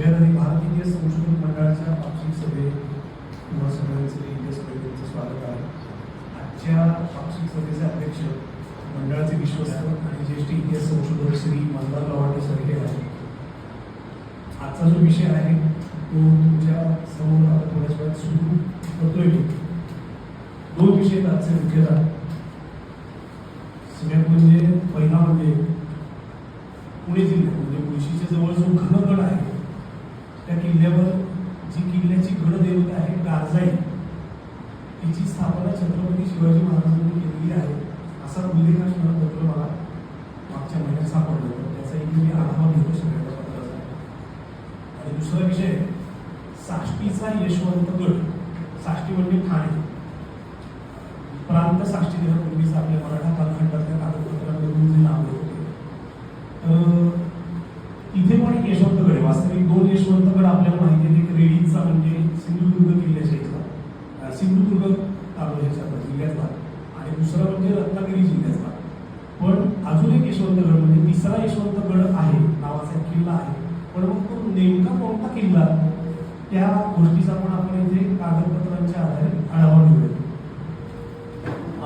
पहिल्यांदा भारत इतिहास संशोधन मंडळाच्या पाक्षिक सभेत तुम्हा सगळ्यांचे इतिहास सभेचं स्वागत आहे. आजच्या पाक्षिक सभेचे अध्यक्ष मंडळाचे विश्वस्त आणि ज्येष्ठ इतिहास संशोधक श्री मंदार लवाटे सर हे आहेत. आजचा जो विषय आहे तो तुमच्या समोर आता थोड्याच वेळात सुरू करतोय. दोन विषय आहेत आजचे मुख्यतः. सगळ्यात म्हणजे पहिला म्हणजे पुणे जिल्ह्यात म्हणजे मुळशीच्या जवळ जो घनगड आहे त्या किल्ल्यावर जी किल्ल्याची गडदेवता आहे गारजाई तिची स्थापना छत्रपती शिवाजी महाराजांनी केलेली आहे असा उल्लेख पत्र मला मागच्या महिन्यात सापडलं होतं. त्याचा इथे मी आढावा घेतो सगळ्या पत्राचा. आणि दुसरा विषय साष्टीचा यशवंतगड. साष्टी म्हणजे ठाणे प्रांत साष्टी देण्यापूर्वीच आपल्या मराठा कालखंडातल्या कागदपत्रांमधून जे नाव होते इथे पण एक यशवंतगड आहे. वास्तविक दोन यशवंतगड आपल्याला माहिती आहे. एक रेडीचा म्हणजे सिंधुदुर्ग किल्ल्याच्या इथला सिंधुदुर्ग तालुक्याच्या जिल्ह्यातला आणि दुसरा म्हणजे रत्नागिरी जिल्ह्यातला. पण अजून एक यशवंतगड म्हणजे तिसरा यशवंतगड आहे नावाचा किल्ला आहे. पण मग तो नेमका कोणता किल्ला त्या गोष्टीचा पण आपण इथे कागदपत्रांच्या आधारे आढावा घेऊया.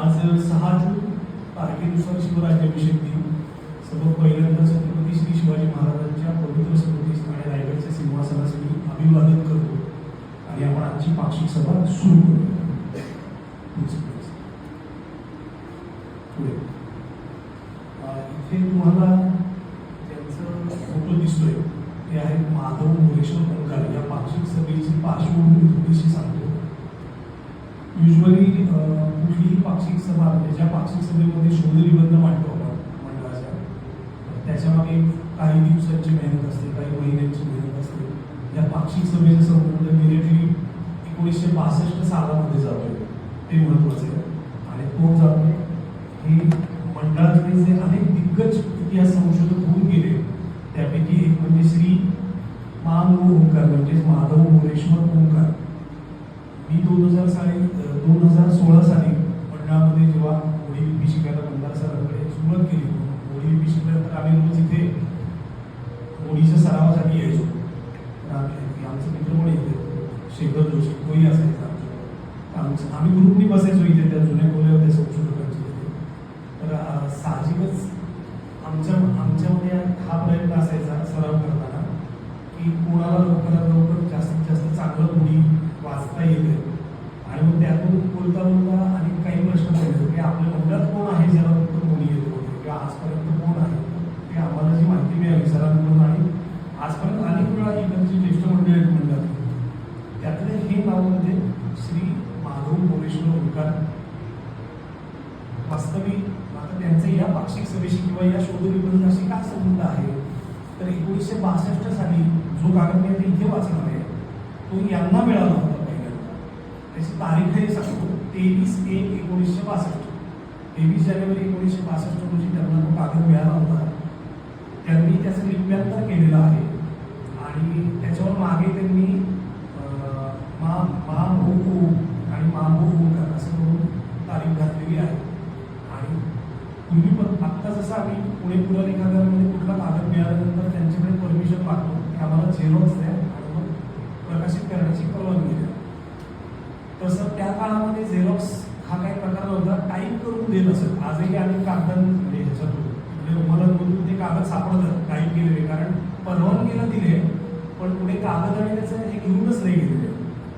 आज 6 जून तारखेनुसार शिवराज्याभिषेक दिन. सर्व पहिल्यांदा छत्रपती श्री शिवाजी महाराजांच्या पवित्र स्मृतीस आणि रायगडच्या सिंहासनास मी अभिवादन करतो आणि आपण आजची पाक्षिक सभा सुरू करू. पुढे इथे तुम्हाला ज्यांचं फोटो दिसतोय ते आहेत माधव मोरेश्वर ओंकार. या पाक्षिक सभेची पार्श्वभूमी थोडीशी सांगतो. युजली कुठलीही पाक्षिक सभा म्हणजे ज्या पाक्षिक सभेमध्ये शोधनिबंध मांडतो आपण मंडळाच्या त्याच्यामागे काही दिवसांची मेहनत असते, काही महिन्यांची मेहनत असते. या पाक्षिक सभेचा संबंध डिरेक्टली 1962 सालामध्ये जातोय ते महत्वाचे आहे. आणि तो जातोय हे मंडळातले जे अनेक दिग्गज इतिहास संशोधक होऊन गेले त्यापैकी एक म्हणजे श्री ओंकार म्हणजेच माधव मोरेश्वर ओंकार. मी 2016 साली मंडळामध्ये जेव्हा होळी लिपी शिकायला मंदार सरांकडे सुरुवात केली. होळी लिपी शिकल्यानंतर आम्ही रोज इथे होळीच्या सरावासाठी यायचो. आमचे मित्र पण येते शेखर जोशी तोही असायचा आमचं. आम्ही ग्रुपनी बसायचो इथे त्या जुन्या खोल्या होत्या संशोधकांच्या इथे. तर साहजिकच आमच्यामध्ये हा प्रयत्न असायचा सराव करताना की कोणाला लवकरात लवकर जास्तीत जास्त चांगलं होळी वाचता येते. आणि मग त्यातून बोलता आणि काही प्रश्न पडले की आपल्या मंडळात कोण आहे ज्याला फक्त होळी येतो किंवा आजपर्यंत कोण आहे ते आम्हाला जी माहिती मिळाली सरांकडून. आणि आजपर्यंत अनेक वेळा इकडची ज्येष्ठ मंडळी आहेत मंडळात त्यातले हे नाव म्हणजे श्री माधव मोरेश्वर ओंकार. वास्तविक आता त्यांचं या पाक्षिक सभेशी किंवा या शोधनिबंधाशी काय संबंध आहे तर 1962 साली जो कागद मी आता इथे वाचणार आहे तो यांना मिळाला होता पहिल्यांदा. त्याची तारीखही सांगतो 23/1/1962. 23 जानेवारी 1962 रोजी त्यांना तो कागद मिळाला होता. त्यांनी त्याचं लिप्यांतर केलेलं आहे आणि त्याच्यावर मागे त्यांनी आणि ओंकार असं करून तारीख घातलेली आहे. आणि पूर्वी पण आत्ता जसं आम्ही पुणे पुरालेखागारामध्ये कुठला कागद मिळाल्यानंतर त्यांच्याकडे परमिशन मागतो की आम्हाला झेरॉक्स द्या आणि मग प्रकाशित करण्याची परवानगी द्या. तसं त्या काळामध्ये झेरॉक्स हा काही प्रकार नव्हता. टाईप करून देत असत. आजही अनेक कागदांमध्ये ह्याच्यातून मदतमधून ते कागद सापडतात टाईप केलेले. कारण परवानगीला दिले पण पुढे कागद आणि त्याचं हे घेऊनच नाही गेलेले.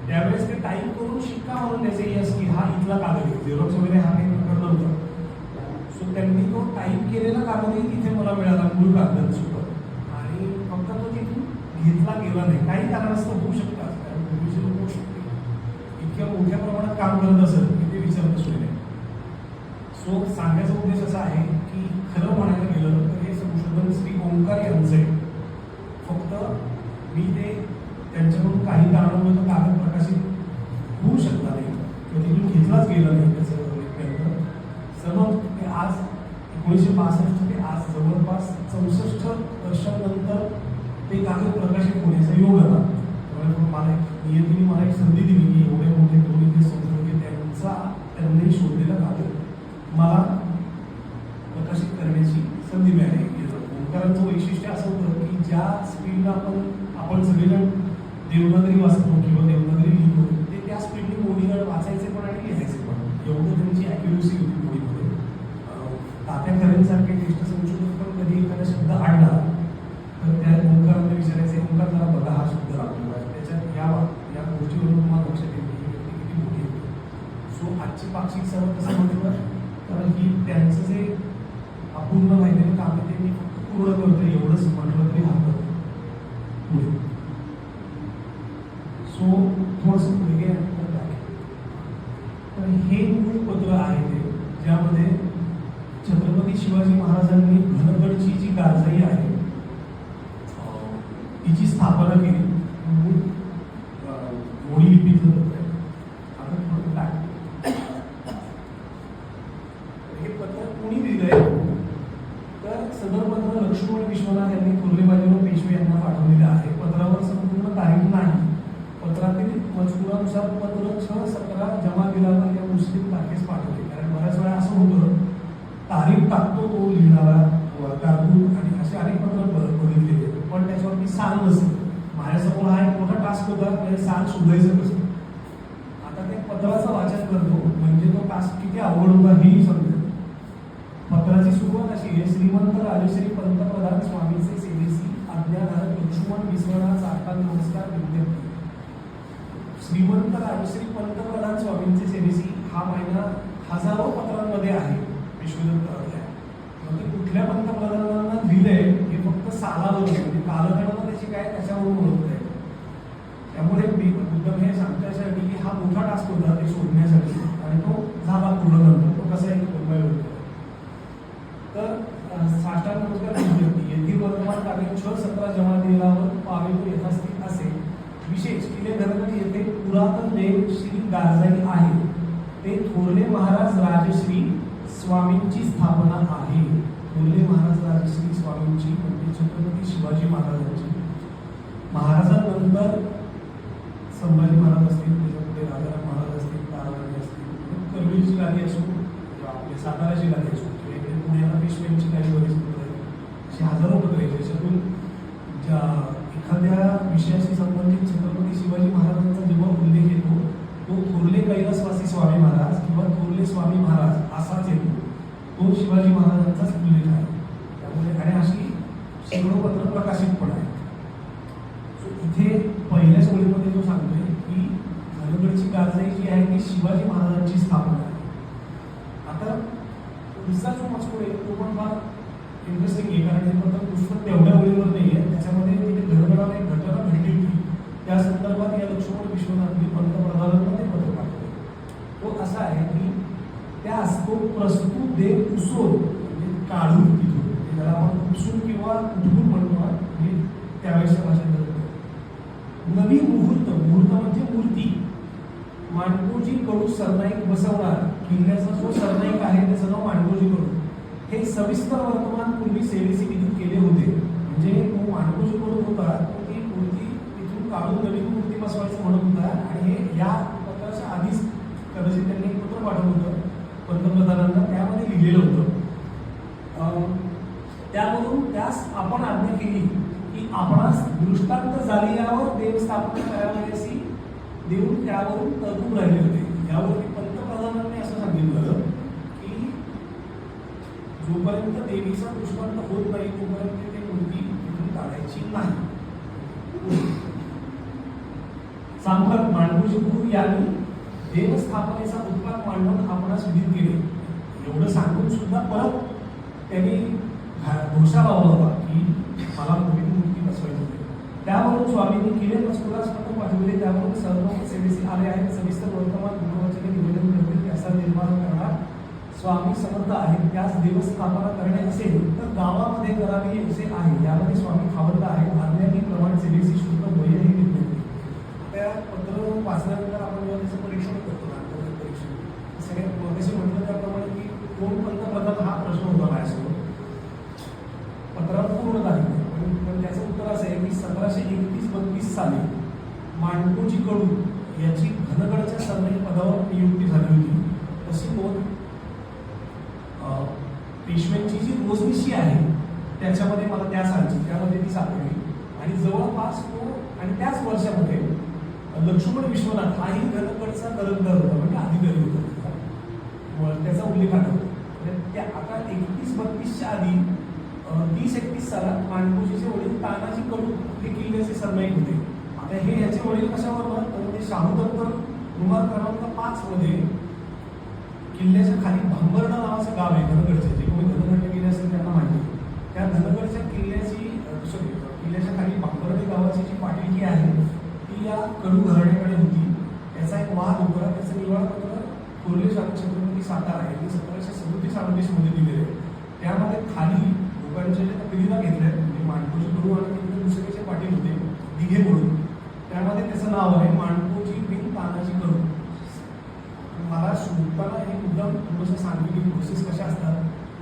त्यावेळेस ते टाईप करून शिक्का मारून द्यायचे यस की हा इथला कागद आहे. झेरॉक्स वगैरे हा काही प्रकार नव्हता. सो त्यांनी तो टाईप केलेला कागदही तिथे मला मिळाला मूळ कागदांसोबत. आणि फक्त तो तिथून घेतला गेला नाही. काही कारणास्तव होऊ शकतात कारण पूर्वीचे लोक इतक्या मोठ्या प्रमाणात काम करत असत की ते विचारत सोय नाही. सो सांगायचा उद्देश असा आहे की खरं म्हणायला गेलं तर हे संशोधन श्री ओंकार यांचं आहे. फक्त मी ते त्यांच्याकडून काही कारणामुळे तो कागद प्रकाशित होऊ शकला नाही किंवा तिथून घेतलाच गेला नाही. त्याचं सर्व ते आज 1962 ते आज जवळपास 64 वर्षांनंतर ते कागद प्रकाशित होण्याचा योग आला. मला नियतीने मला एक संधी दिली की एवढे मोठे दोन इतिहास संशोधक त्यांनी शोधलेला कागद मला प्रकाशित करण्याची संधी मिळाली. ओंकारांचं वैशिष्ट्य असं होतं की ज्या स्पीडला आपण सगळेजण देवनागरी वाचतो किंवा देवनागरी लिहितो ते त्या स्पीडने मोडीवर वाचायचे पण आणि लिहायचे पण, एवढं त्यांची ॲक्युरेसी होती मोडीमध्ये. तात्या खरेंसारखे ज्येष्ठ संशोधक पण कधी एखादा शब्द आडला तर त्या ओंकारांना विचारायचे, ओंकार जरा बघा हा शब्द लागतो आहे त्याच्यात या गोष्टीवरून तुम्हाला लक्षात येईल की व्यक्ती किती मोठी येते. सो आजची पाक्षिक सभा कसं म्हटलं, कारण की त्यांचं जे अपूर्ण राहिलेलं काम आहे ते मी पूर्ण करतो एवढंच म्हटलं तरी हरकत पुढे. सो थोडंसं पुढे घ्या. तर हे मूळ पत्र आहे ते, ज्यामध्ये छत्रपती शिवाजी महाराजांनी धनगडची जी कारजाई आहे तिची स्थापना केली. मूळ मोडी लिपीतलं पत्र आहे. आता थोडं काय हे पत्र कोणी लिहिलंय तर सदर पत्र लक्ष्मण विश्वनाथ यांनी थोरले बाजीराव पेशवे यांना पाठवलेलं आहे. पत्रावर संपूर्ण तारीख नाही. पत्रातील मजकुरानुसार पत्र 6/17 जमा दिलावर या मुस्लिम तारखेस पाठवले. कारण बऱ्याच वेळा असं होतं तारीख टाकतो तो लिहिणारा कारकून आणि असे अनेक पत्र बघितलेले पण त्याच्यावरती साल नसतं. माझ्यासमोर हा एक मोठा टास्क होता, म्हणजे साल शोधायचं कसं. आता त्या पत्राचं वाचन करतो म्हणजे तो टास्क किती अवघड होता हेही समजेल. पत्राची सुरुवात अशी आहे, श्रीमंत राजश्री पंतप्रधान स्वामींचे सेवेसी आज्ञाधारक लक्ष्मण विश्वनाथ साष्टांग नमस्कार विज्ञप्ती. श्रीमंत राजश्री पंतप्रधान स्वामींचे सेवेसी हा महिना हजारो पत्रांमध्ये आहे विश्वदत्त आहे. म्हणजे कुठल्या पंतप्रधानांना दिलंय हे फक्त सालावर म्हणजे कालगणना त्याची काय त्याच्यावरून ओळखत आहे. त्यामुळे मुद्दाम हे सांगण्यासाठी की हा मोठा टास्क होता ते शोधण्यासाठी आणि तो झाला पूर्ण नंतर तो कसा एक उपाय होतो. तर साष्टांग नमस्कार विज्ञप्ती येथील वर्तमान कार्य 6/17 जमा दिलावर पावे तो यथास्थित असे. विशेष किल्ले धनगड येथे पुरातन देव श्री गारजाई आहे ते थोरले महाराज राजश्री स्वामींची स्थापना आहे. थोरले महाराज राजश्री स्वामींची म्हणजे छत्रपती शिवाजी महाराजांची. महाराजांनंतर संभाजी महाराज असतील, त्याच्यापुढे राजाराम महाराज असतील, ताराराणी असतील, करवीरची गादी असो आपले साताराची गादी असो किंवा इकडे पुण्याला पेशव्यांची काही बरीच पत्र आहेत. अशी हजारो पत्र आहेत ज्याच्यातून ज्या एखाद्या विषयाशी संबंधित छत्रपती शिवाजी महाराजांचा जेव्हा उल्लेख येतो तो थोरले कैलासवासी स्वामी महाराज किंवा थोरले स्वामी महाराज असाच येतो. तो शिवाजी महाराजांचाच उल्लेख आहे. त्यामुळे आणि अशी शेकडो पत्र प्रकाशित पण आहेत. इथे पहिल्याच ओळीमध्ये तो सांगतोय की धनगडची कारजाई जी आहे ती शिवाजी महाराजांची स्थापना आहे. आता पुढचा जो मजकूर आहे तो पण फार इंटरेस्टिंग आहे, कारण हे पत्र पुस्तक तेवढ्या ओळीवर नाही आहे. त्याच्यामध्ये तिथे धनगडाला एक घटना घडली होती त्या संदर्भात या लक्ष्मण विश्वनाथनी पंतप्रधानांना ते पत्र पाठवले. तो असा आहे की त्यास तो प्रस्तुत देव उसोर म्हणजे काढून तिथून त्याला आपण उपसून किंवा उठवून म्हणतो म्हणजे त्यावेळेच्या भाषेत नवी मुहूर्त म्हणजे मूर्ती मांडगोजी कडू सरनाईक बसवणार. किल्ल्याचा जो सरनाईक आहे त्याचं नाव मांडगोजी कडू. हे सविस्तर वर्तमान पूर्वी सेवेसी विधित केले होते. म्हणजे तो मांडगोजी कडू होता तो ती मूर्ती तिथून काढून नवीन मूर्ती बसवायचं म्हणत होता. आणि हे या पत्राच्या आधीच कदाचित त्यांनी एक पत्र पाठवलं होतं पंतप्रधानांना, त्यामध्ये लिहिलेलं होतं. त्यावरून त्यास आपण आज्ञा केली की आपणास दृष्टांत झाल्यावर देवस्थापना करावयासी देऊन त्यावरून तरतूद राहिले होते. यावरती पंतप्रधानांनी असं सांगितलं की जोपर्यंत देवीचा दृष्टांत होत नाही तोपर्यंत ते मूर्ती तिथून काढायची नाही. सांगतात मांडगोजी गुरु यांनी देवस्थापनेचा उत्पाद मांडून आपणास विधित केले. एवढं सांगून सुद्धा परत त्यांनी घोषणा लावला होता की मला नवीन मूर्ती बसवायची होती. त्यावरून स्वामींनी किल्ले मजकुरास पत्र पाठवले. त्यावरून सर्व सेवेसी आले आहेत. सविस्तर वर्तमान गुरुवाचे निवेदन करतील त्याचा निर्माण करणार स्वामी समर्थ आहेत. त्यास देवस्थापना करणे असेल तर गावामध्ये करावी असे आहे. यामध्ये स्वामी खावंत आहेत. आज्ञाप्रमाणे सेवेसी शुल्क वय हे घेतले. त्या पत्र वाचल्यानंतर आपण जेव्हा त्याचं परीक्षण करतो ना परीक्षण सगळ्यात मगाशी म्हटलं त्याप्रमाणे की कोण पंतप्रधान हा प्रश्न होता माझ्यासमोर. पत्रात पूर्ण तारीख पण त्याचं उत्तर असं आहे की 1731-32 साली मांडगोजी कडू याची धनगडच्या सरनाईक पदावर नियुक्ती झाली होती. तशी नोंद पेशव्यांची जी रोजनिशी आहे त्याच्यामध्ये मला त्या सालची त्यामध्ये ती सापडली आणि जवळपास तो आणि त्याच वर्षामध्ये लक्ष्मण विश्वनाथ हाही धनगडचा दरंदार होता, म्हणजे अधिकारी होता. त्याचा उल्लेख आढळतो. त्या आता 31-32च्या आधी 30-31 सालात माणकोजीचे वडील तानाजी कडू हे किल्ल्याचे सरनाईक होते. आता हे ह्याचे वडील कशावर तर ते शाहू दत्तर रुमाल क्रमांक 5 मध्ये किल्ल्याच्या खाली भांबर्डा नावाचं गाव आहे धनगडचं, जे कोणी धनगडला गेले असेल त्यांना माहिती आहे. त्या धनगडच्या किल्ल्याच्या खाली भांबर्डे गावाची जी पाटलिकी आहे ती या कडू घराण्याकडे होती. त्याचा एक वाद होता. त्याचं निवाडपत्र थोरले छत्रपती सातारा यांनी 1737-38 मध्ये दिलेले. त्यामध्ये खाली लोकांच्या ज्या तक्रारी घेतल्या, म्हणजे माणकोजी कडू आणि त्यांचे दुसऱ्याचे पाटील होते दिघे म्हणून. त्यामध्ये त्याचं नाव आहे माणकोजी बिन तानाजी कडू. मला शोधताना हे मुद्दाम थोडंसं सांगितली प्रोसेस कशा असतात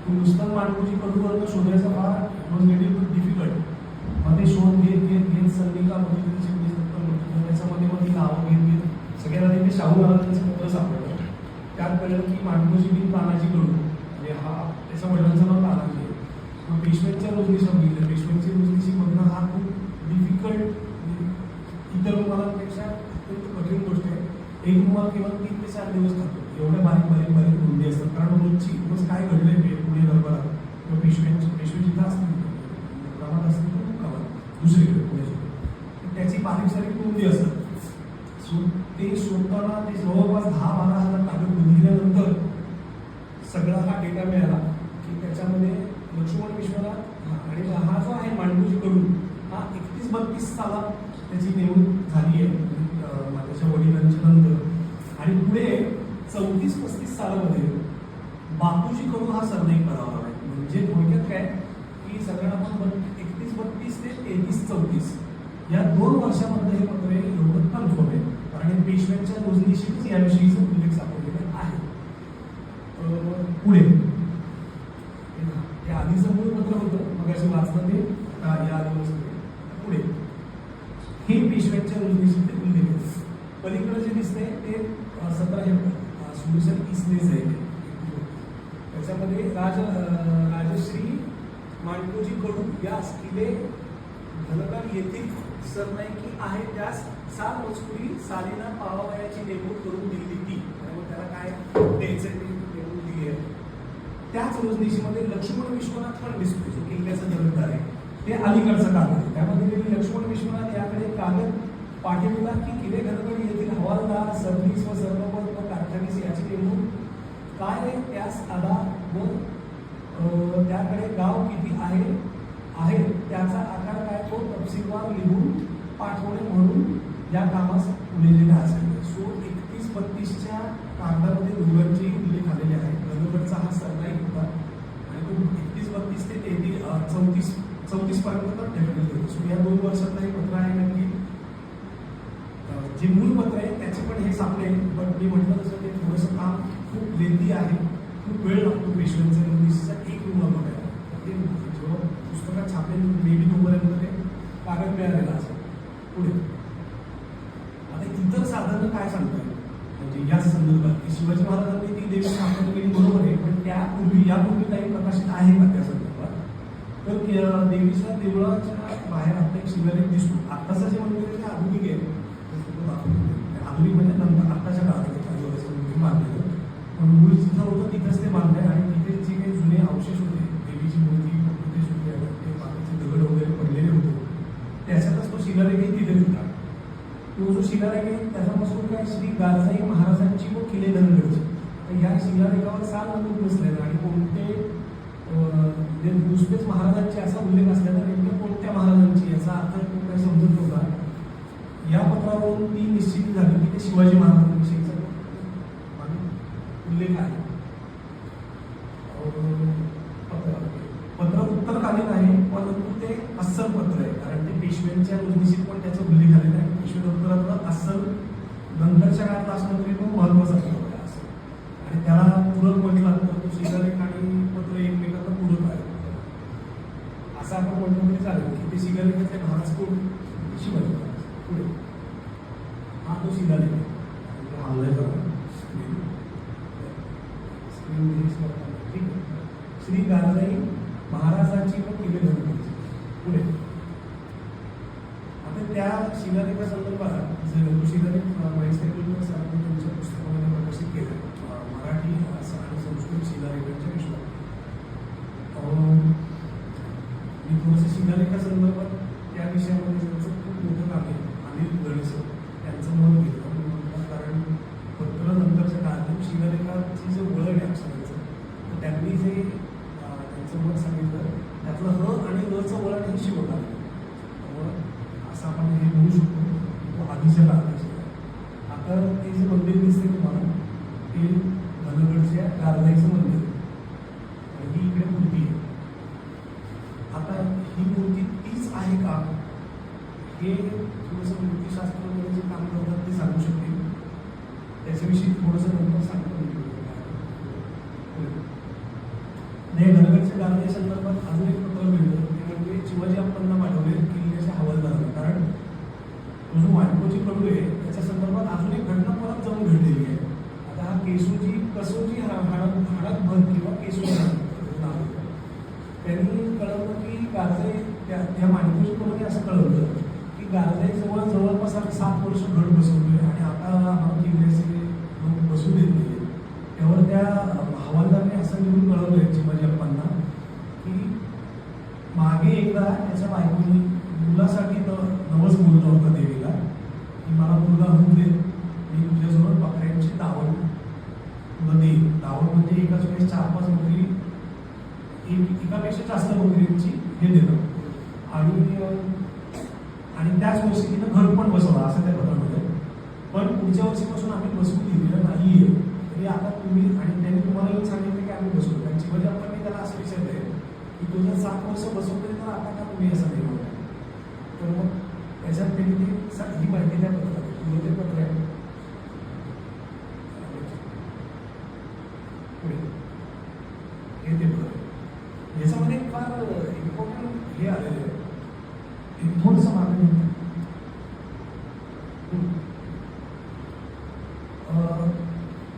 की नुसतं माणकोजी कडू वर्ग शोधायचा फार डिफिकल्ट. मग ते शोध घेत संधिकामध्ये त्याच्यामध्ये मग ती नावं घेत सगळ्यांना ते शाहू महाराजांचं पत्र सापडलं. त्यात कळलं की माणकोजी बिन तानाजी कडू म्हणजे हा त्याच्या वडिलांचं नाव तानाजी आहे. मग पेशव्यांच्या रोजनिशी बघितलं. पेशव्यांची रोजनिशी बघणं हा खूप डिफिकल्ट, इतर रुमालांपेक्षा अत्यंत कठीण गोष्ट आहे. एक रुमाल किंवा 3 ते 4 दिवस खातो. एवढ्या बारीक नोंदी असतात. कारण रोजची रोज काय घडलंय पुणे दरबारात किंवा पेशवे जिथं असतील गावात असतील तर गावात दुसरीकडे पुण्याच्या त्याची बारीक नोंदी असतात. ते शोधताना ते जवळपास 10-12 हजार कागद बघितल्यानंतर सगळा हा डेटा मिळाला की त्याच्यामध्ये लक्ष्मण विश्वनाथ आणि हा जो आहे माणकोजी कडू हा 31-32 सालात त्याची नेमणूक झाली आहे त्याच्या वडिलांच्या नंतर. आणि पुढे 34-35 सालामध्ये बापूजी कडू हा सरनाईक करावा लागला. म्हणजे थोडक्यात काय की सगळ्यांना आपण 31-32 ते 33-34 या 2 वर्षामध्ये हे पत्र एवढं कन्फर्म आहे. आणि पेशव्यांच्या रोजनिशीच याविषयीचा उल्लेख सापडलेला आहे. पुढे हे आधीचं मूळ पत्र होतं, मग असे वाचलं ते या पुढे हे पेशव्यांच्या रोजनिशीचे उल्लेख आहे. पलीकडे जे दिसते ते 17 इसनेच आहे. त्याच्यामध्ये राजश्री माणकोजी कडू यास किल्ले धनगर येथील सरनाईकी आहे, त्यास 7 मजकुरी सालीना पावावयाची नेमणूक करून दिली ती. त्यामुळे त्याला काय द्यायचं ते नेमणूक दिली आहे. त्याच रोजनिशीमध्ये लक्ष्मण विश्वनाथ पण दिसतो, जो किल्ल्याचा दरंदार आहे. ते अलीकडचा कागद आहे. त्यामध्ये लक्ष्मण विश्वनाथ याकडे कागद पाठविला की किल्ले धनगड येथील हवालदार सरनीस व सर्वपद व कारखानीस याची नेमणूक काय आहे त्यास आधा व त्याकडे गाव किती आहे त्याचा आकार काय तो तपशीलवार लिहून पाठवणे म्हणून या कामास उलेलेला असेल. सो 31-32च्या कागदामध्ये दोघांचेही उल्लेख आलेले आहेत. धनगडचा हा सरनाईक होता आणि तो 31-32 ते 34 पर्यंत तर ठेवलेले होते. सो या 2 वर्षातलं हे पत्र आहे. नक्की जे मूळ पत्र आहे त्याचे पण हे सापडे, पण मी म्हटलं तसं ते थोडंसं काम खूप लेंदी आहे, खूप वेळ लागतो. पेशव्यांच्या नोंदीचा एक रुमाल बघायला ते जेव्हा पुस्तकात छापले मेबी तोपर्यंत ते कागद मिळालेला असेल. पुढे आता इतर साधनं काय सांगतात म्हणजे या संदर्भात की शिवाजी महाराजांनी ती देवी स्थापना केली बरोबर आहे, पण यापूर्वी काही प्रकाशित आहे का त्या संदर्भात? तर देवीच्या देवळाच्या बाहेर आपला एक शिलालेख दिसतो. आत्ताचं जे मंदिर आहे ते आधुनिक आहे. आधुनिक म्हणजे नंतर आत्ताच्या काळात बांधलेलं, पण मूळ जिथं होतं तिथंच ते बांधलंय. आणि तिथे जे काही जुने अवशेष होते, देवीची मूर्ती ते बाकीचे दगड वगैरे पडलेले होते, त्याच्यातच तो शिलालेखही तिथे होता. तो जो शिलालेख आहे त्याच्यापासून काय श्री गारजाई महाराजांची व किल्ले धनगडची. तर या शिलालेखावर साल नमूद नसलेला आणि कोणते नुसतेच महाराजांचे असा उल्लेख असल्यानं नेमक्या कोणत्या महाराजांची याचा अर्थ खूप काही समजत नव्हता. या पत्रावरून ती निश्चिती झाली की ते शिवाजी महाराजांविषयीचा उल्लेख आहे. पत्र उत्तरकालीन आहे, परंतु ते अस्सल पत्र आहे, कारण ते पेशव्यांच्या रोजनिशीत पण त्याचा उल्लेख आलेला आहे. पेशवे दप्तरातलं अस्सल नंतरच्या काळात असणं तरी तो महत्वाचा पत्र आहे असं. आणि त्याला पूरक म्हटलं तर तो शिलालेख आणि पत्र एकमेकांना पूरक आहे असं आपण म्हटलं तरी चालेल की ते शिलालेखाचे महाराज कोण? शिवाजी महाराज. पुढे हा तो शिलालेख आहे. श्री गारजाई महाराजांची व किल्ले धनगडची. पुढे आता त्या शिलालेखा संदर्भात शिलालेख महेश टेंडुलकर सरांनी त्यांच्या पुस्तकामध्ये प्रकाशित केलं मराठी आणि संस्कृत शिलालेखांच्या विश्वास. मी थोडंसं शिलालेखा संदर्भात त्या विषयामध्ये त्यांचं खूप मोठं काम आहे. अनिल गणेश त्यांचं मत घेतलं कारण पत्र नंतरच्या काळात शिलालेखाची जे वळण आहे अक्षरांचं तर त्यांनी जे त्यांचं मत सांगितलं त्यातलं ह आणि रचं वळण हे शिवत आलं. असं आपण हे म्हणू शकतो आधीच्या काळात. आता ते जे मंदिर दिसते तुम्हाला ते धनगडच्या गारजाईचं मंदिर आणि ही इकडे मूर्ती आहे. आता ही मूर्ती तीच आहे का हे थोडंसं मूर्तीशास्त्रामध्ये जे काम करतात ते सांगू शकतील. त्याच्याविषयी थोडंसं नंतर सांगतो. नाही धनगडच्या गारजाई संदर्भात अजून एक पत्र मिळतं ते म्हणजे शिवाजी अप्पांना पाठवले किल्ल्याच्या हवालदाराला. कारण तो जो वाटकोची कडू आहे त्याच्या संदर्भात अजून एक घटना परत जाऊन घडलेली आहे. आता हा कसोजी हाडक भर किंवा केसोजी नाव त्यांनी कळवलं की गारजाई त्या माणकोची कडूने असं कळवलं की गारजाई जवळपास आम्ही 7 वर्ष घट बसवतोय आणि आता आम्हाला किल्ल्याचे लोक बसू देत नाही. त्यावर त्या हवालदाराने असं लिहून कळवलंय शिवाजी अप्पांना की मागे एकदा त्याच्या बायकोनी मुलासाठी नवस बोलला होता देवीला की मला मुलगा होऊन दे मी तुझ्याजवळ बकऱ्यांची दावण तुला देईन. दावण म्हणजे एकाच वेळेस 4-5 बकरी एकापेक्षा जास्त बकरींची हे देणं आणि त्याच वर्षी तिनं घर पण बसवलं असं त्या पत्रामध्ये. पण पुढच्या वर्षीपासून आम्ही बसवू दिलेलं नाहीये तरी आता तुम्ही आणि त्यांनी तुम्हाला येऊन सांगितलं की आम्ही बसवू. कारण शिवाजी अप्पांनी त्याला असं विचारलंय की तुझं 7 वर्ष बसवतोय तर आता का तुम्ही असं नाही म्हणताय. तर मग त्याच्यात त्यांनी ही माहिती त्या पत्रात तुझं ते पत्र आहे हे ते पत्र याच्यामध्ये फार इम्पॉर्टंट हे आलेलं आहे. थोडंसं मागणी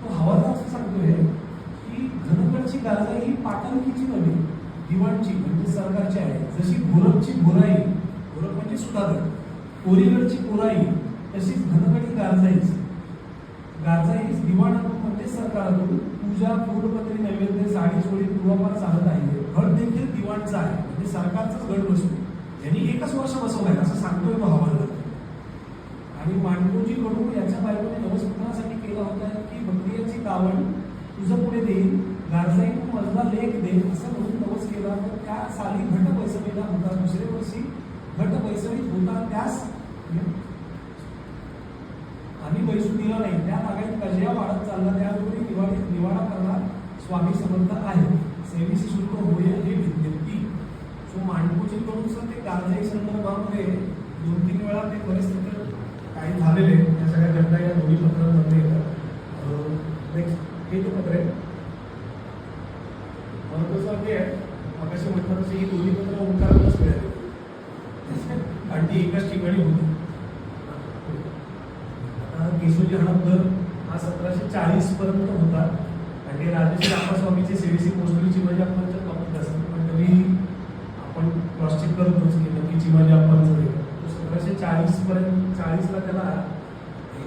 तो हवालदार असं सांगतोय की धनगडची गारजाई ही पाटणकीची नव्हे दिवाणची म्हणजे सरकारची आहे. जशी घोरपची घोराई घोरप म्हणजे सुधागड कोरीगडची कोराई तशीच धनगड ही गारजाई दिवाणातून म्हणजे सरकारातून पूजा फूलपत्री नैवेद्य साडी चोळी पूर्वापार चालत आहे. घट देखील दिवाणचा आहे म्हणजे सरकारचाच गड बसतो. यांनी 1च वर्ष बसवलाय असं सांगतोय तो हवालदार. आणि माणकोजी कडू याच्या बायकोने नवसपत्रासाठी केला होता की बकरीची दावण तुझं पुढे देईल गारजाई तू मजला लेख दे असं म्हणून नवस केला. तर त्या साली घट बैसवीला होता. दुसऱ्या वर्षी घट बैसवीत होता त्यास आम्ही बैसू दिला नाही. त्या बागायत कजया वाढत चालला त्यावेळी निवाडा करणार स्वामी समर्थ आहे. सेवेची शुल्क होय हे विज्ञप्ती. सो माणकोजी कडून ते गारजाई संदर्भामध्ये 2-3 वेळा ते परिस्थिती काही झालेले त्या सगळ्या घटना या दोन्ही पत्रांमध्ये येतात. नेक्स्ट हे ते पत्र आहे महत्वाचं हे आहे. मगाशी म्हटलं तसं ही दोन्ही पत्र ओंकारातच मिळाली आणि ती एकाच ठिकाणी होती. आता केशवजी हडपकर हा 1740 पर्यंत होता आणि राजश्री आप्पास्वामीचे सेवेसी पोस्टली शिवाजी अप्पांच्या बाबतीत असतात. पण तरी आपण क्रॉस चेक करतोच की नक्की शिवाजी अप्पांचं हे 1740 पर्यंत 40ला त्याला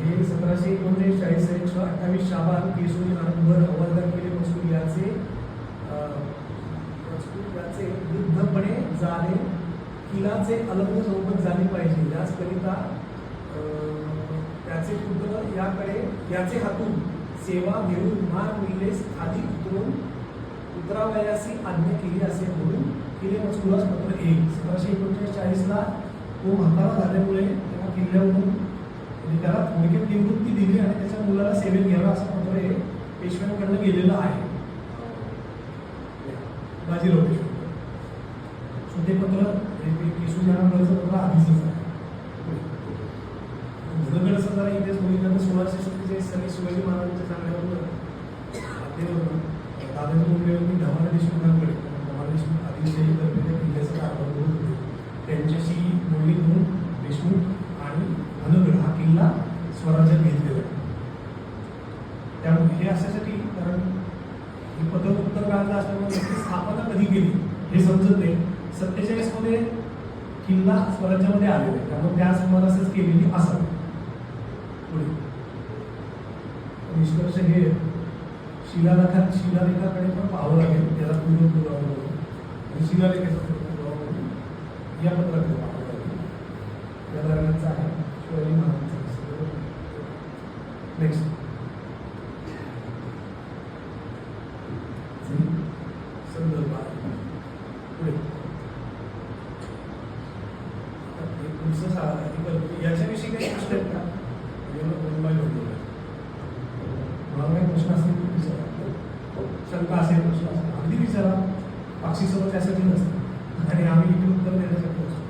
हे 1739 128 शाबान केशवजी हडपकर हवालदार केले मजकूर याचे युद्धपणे जाणे किलाचे अलंग सोबत झाले पाहिजे याचकरिता त्याचे पुत्र याचे हातून सेवा घेऊन मार मिळेस खाली उतरावयासी आज्ञा केली असे म्हणून किल्ले मजकुरास पत्र 1. 1739ला तो म्हातारा झाल्यामुळे तेव्हा किल्ल्यावरून त्याला थोडक्यात निवृत्ती दिली आणि त्याच्या मुलाला सेवेत घ्यावा असं पत्र हे पेशव्यांकडनं गेलेलं आहे बाजीराव पेशवे. सो ते पत्र केशवजी पत्र आधीच आहे. धनगडचा जरा इतिहास बघितला तर 1647 साली शिवाजी महाराजांच्या सांगण्यावरून दादाजी मुंबईवरून धमाला देशमुखांकडे धमाला देशमुख आदिलशाही तर्फे त्या किल्ल्याचा कारभार करत होते. त्यांच्याशी बोलणी करून देशमुख आणि धनगड हा किल्ला स्वराज्यात घेतलेला. त्यामुळे हे अशासाठी कारण हे पत्र उत्तर काळातलं असल्यामुळे स्थापना कधी केली हे समजत नाही. 47 मध्ये किल्ला स्वराज्यामध्ये आलेला आहे, त्यामुळे त्या समरसच केलेली असावी. पुढे निष्कर्ष हे शिलालेखाकडे पण पाहावं लागेल, त्याला पूर्ण पुरावा लागेल आणि शिलालेखाचा पुरावा म्हणून या पत्राकडे पाहावं लागेल. या दरम्यानचा आहे शिवाजी महाराजांचा. नेक्स्ट संदर्भ आहे. पुढे याच्याविषयी काही प्रश्न आहेत का? मला काही प्रश्न असेल तर विचारा, शंका असेल, प्रश्न असेल अगदी विचारा. पाक्षीसोबत त्यासाठी नसतं आणि आम्ही इथे उत्तर देण्यासाठी असतो.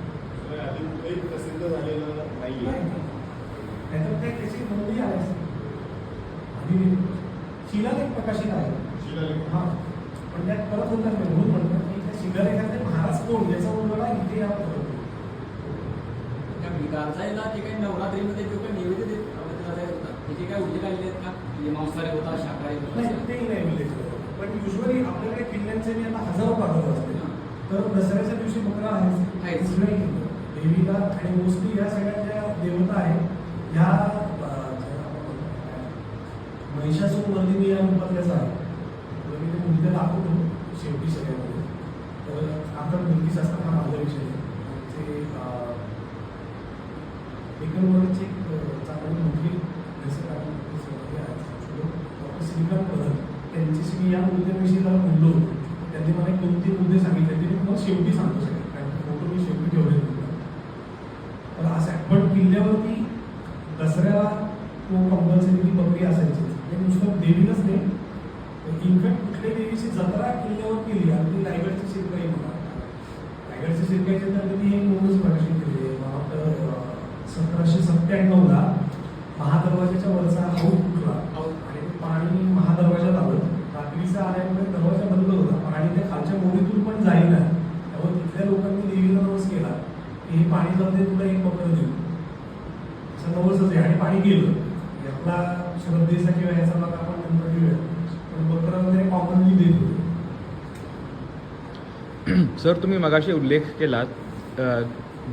आधी प्रसिद्ध झालेलं नाही नाहीतर ते त्याची नोंदही आहे आणि शिलालेख प्रकाशित आहे. शिलालेख हां, पण त्यात परत होतात नाही म्हणून म्हणतात की त्या शिलालेखातले महाराज कोण याचा उल्लेख इथे या गारजाईला जे काही नवरात्रीमध्ये जो काही नैवेद्य होतात त्याचे काय उल्लेख आलेले आहेत का? म्हणजे मांसाहारी होता, शाकाहारी होता? नाही, तेही नाही उल्लेख करत. पण युजली आपल्याकडे किल्ल्यांचे मी आता हजारो पाठवत असते, तर दसऱ्याच्या दिवशी बकरा आहेच नाही. देवीला आणि मोस्टली या सगळ्या ज्या देवता आहेत ह्या महिषासूर मर्दिनी या रूपातल्याच आहे. तर मी ते मूर्त्या दाखवतो शेवटी सगळ्यामध्ये. तर आता मूर्तीच असतात हा माझा विषय आहे. ते एकंदरीत एक चांगली मुलगी श्रीकांत बदल त्यांच्याशी मी या मुद्द्याविषयी जरा बोललो होतो. त्यांनी मला 2-3 मुद्दे सांगितले, ते मग शेवटी सांगतो सगळे, कारण फोटो मी शेवटी ठेवले होते. तर असं आहे. पण किल्ल्यावरती दसऱ्याला तो कंपल्सरी ती बकरी असायची. हे नुसतं देवीलाच नाही, इनफॅक्ट कुठल्याही देवीची जत्रा किल्ल्यावर केली. आणि रायगडची शिरकाई म्हणा, रायगडची शिरकाईची तर मी एक नोंदच प्रकाशित केली आहे. मला वाटतं 1797ला महादरवाजाच्या वरचा हौद फुटला आणि ते पाणी महादरवाजात आलं. रात्रीचा आल्यामुळे दरवाजा बंद होता आणि त्या खालच्या मोडीतून पण जाईना. त्यामुळे तिथल्या लोकांनी देवीला नवस केला की हे पाणी जाऊ दे, तुला एक बकरं देऊ. असं नवसच आहे आणि पाणी गेलं. यातला श्रद्धेचा किंवा याचा भाग आपण नंतर घेऊया, पण बकरं वगैरे कॉमनली देत होते. सर, तुम्ही मगाशी उल्लेख केलात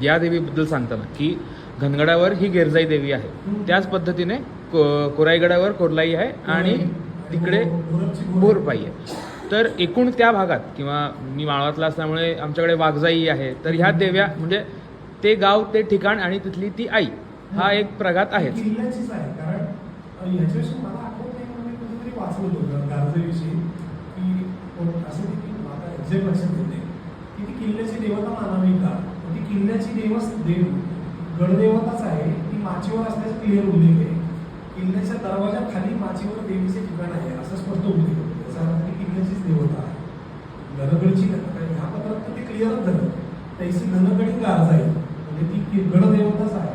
या देवीबद्दल सांगताना की घनगडावर ही गिरजाई देवी आहे, त्याच पद्धतीने कोराईगडावर कोरलाई आहे आणि तिकडे बोरपाई आहे. तर एकूण त्या भागात किंवा मी माळवातला असल्यामुळे आमच्याकडे वाघजाई आहे. तर ह्या देव्या म्हणजे ते गाव, ते ठिकाण आणि तिथली ती आई हा एक प्रघात आहे. किल्ल्याचीच आहे. कारण ह्याच्याविषयी मला आठवत नाही, म्हणून कुठेतरी वाचलं होतं गारजेविषयी की असं की मला एक्झॅक्ट लक्षात येते की ती किल्ल्याची देवता मानावी का. ती किल्ल्याची गडदेवताच आहे. ती माचीवर असल्याचा क्लिअर उल्लेख आहे. किल्ल्याच्या दरवाजा खाली माचीवर देवीचे ठिकाण आहे असं स्पष्ट उल्लेख होतो. त्याचा अर्थ किल्ल्याचीच देवता आहे. घनगडची ह्या पत्रात तर ते क्लिअरच झालं. त्याची घनगडी गारजाई म्हणजे ती गडदेवताच आहे.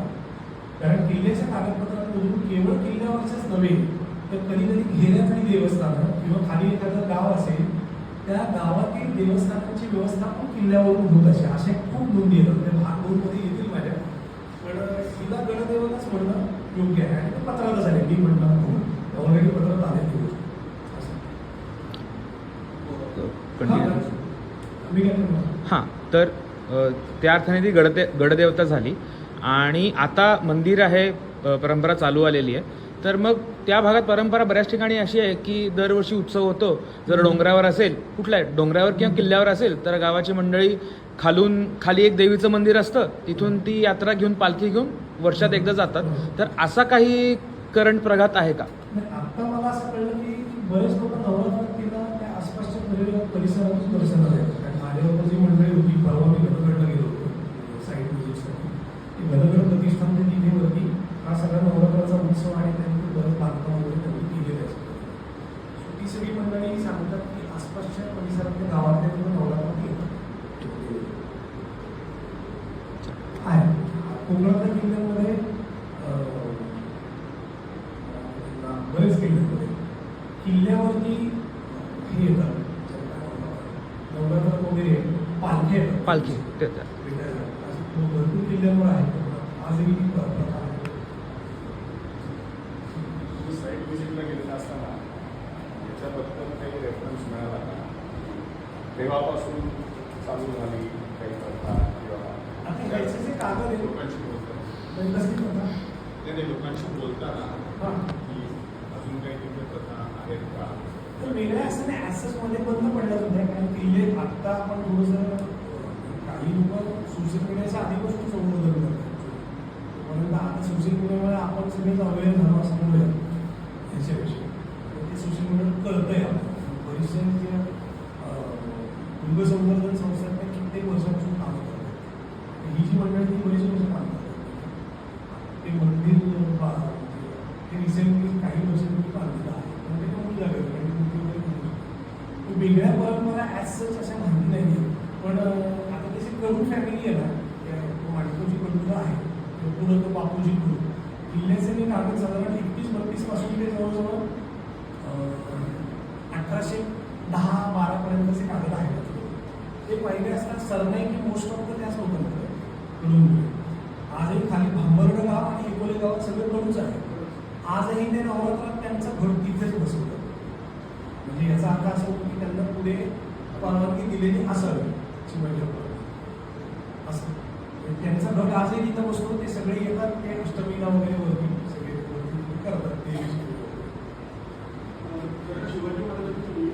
कारण किल्ल्याच्या कागदपत्रांमधून केवळ किल्ल्यावरच्याच नव्हे तर कधी कधी घेऱ्यातली देवस्थानं किंवा खाली एखादं गाव असेल त्या गावातील देवस्थानांची व्यवस्था पण किल्ल्यावरून होत असे. अशा खूप नोंदी येतात. म्हणजे भाग 2 मध्ये येतील माझ्या, पण तिला गडदेवताच म्हणणं योग्य आहे. आणि ते पत्रातच आले, मी म्हणणार ऑलरेडी पत्रात आले ते गोष्ट. हां, तर त्या अर्थाने ती गडदेवता झाली आणि आता मंदिर आहे, परंपरा चालू आलेली आहे. तर मग त्या भागात परंपरा बऱ्याच ठिकाणी अशी आहे की दरवर्षी उत्सव होतो. जर डोंगरावर असेल, कुठल्या डोंगरावर किंवा किल्ल्यावर असेल, तर गावाची मंडळी खाली एक देवीचं मंदिर असतं, तिथून ती यात्रा घेऊन, पालखी घेऊन वर्षात एकदा जातात. तर असा काही करंट प्रघात आहे का? आता मला असं कळलं की बरेच लोक नवरात्रीला त्या आसपासच्या परिसरातून दर्शनाला येतात. कारण माझ्याबरोबर जी मंडळी होती, परवा मी गणगडला गेलो होतो साईड व्हिजिटसाठी. गणगड प्रतिष्ठान ते तिथे वरती हा सगळा नवरात्राचा उत्सव आणि त्यांनी बरं बांधकाम वगैरे त्यांनी केलेलं आहे. ती सगळी मंडळी सांगतात की आसपासच्या परिसरातल्या गावातल्या तिथं नवरात्रात येतात आहे. कोकणातल्या किल्ल्यांमध्ये बरेच किल्ल्यांमध्ये किल्ल्यावरती हे येतात नवरात्रात वगैरे पालख्या येतात. पालखी भरपूर किल्ल्यांवर आहे. आजही साईट व्हिजिटला गेलेला असताना याच्याबद्दल काही रेफरन्स मिळाला का? तेव्हापासून चालू झाली काही प्रथा किंवा ते लोकांशी बोलताना म्हणजे कसली प्रथा? ते लोकांशी बोलताना हां. की अजून काही तिथे प्रथा आहेत का? तर वेगळ्या असं नाही ॲसेसमध्ये बंद पडल्या होत्या कारण किल्ले आत्ता आपण थोडंसं काही लोक सोशल मीडियाच्या आधीपासून संबोधन करतात परंतु आता सोशल मीडियामुळे आपण सगळेच अवेअर झालो असं म्हणूया ह्याच्याविषयी ते सोशल मीडियावर कळतंय आपण बरेचसे जे दुर्गसंवर्धन संस्थांनी कित्येक वर्षापासून काम करतात ही जी मंडळी ती बरीच वर्ष काम करतात ते मंदिर ते रिसेंटली काही वर्षांपूर्वी बांधलेलं आहे पण ते मुलगा वेगळ्या परंपरा ॲज सच अशा माहिती नाही आहे पण आता त्याची कडू फॅमिली आहे ना माणकोजी कडू आहे पुढं तो बापूजी कडू किल्ल्याचे मी कागद साधारण 31-32 पासून ते जवळजवळ 1810-12 पर्यंतचे कागद आहेत ते पहिले असतात सरनाईक मोस्ट ऑफ द त्याच लोकांकडे कडूंकडे आजही खाली भांबर्ड गाव आणि एकोले गावात सगळं कडूच आहे आजही ते नवरात्रात त्यांचं घर तिथेच बसवलं म्हणजे याचा अर्थ असा होतो की त्यांना पुढे परवानगी दिलेली असावी शिवाजी असं त्यांचा गट आजही तिथं बसतो ते सगळे येतात ते अष्टमीला वगैरे वरती सगळे वरती करतात ते शिवाजी महाराजांनी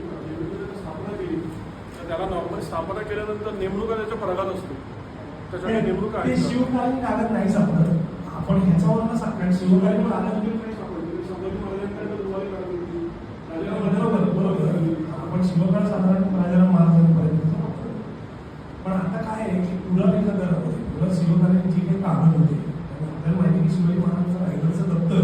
स्थापना केली तर त्याला नॉर्मल स्थापना केल्यानंतर नेमणुका त्याच्या प्रघात असतो त्याच्याकडे नेमणूक ते आहे शिवकालीन कागद नाही सापडत आपण ह्याच्यावरनं कारण शिवकालीन कागद संभाजी महाराजांकडे दुवारी काढत होती बरोबर आपण शिवकाळ साधारण राजाराम महाराजांपर्यंत पण आता काय आहे की पुढं घरामध्ये पुढं शिवकालीन जी काही कागद होते आपल्याला माहिती की शिवाजी महाराजांचं रायगडचं दप्तर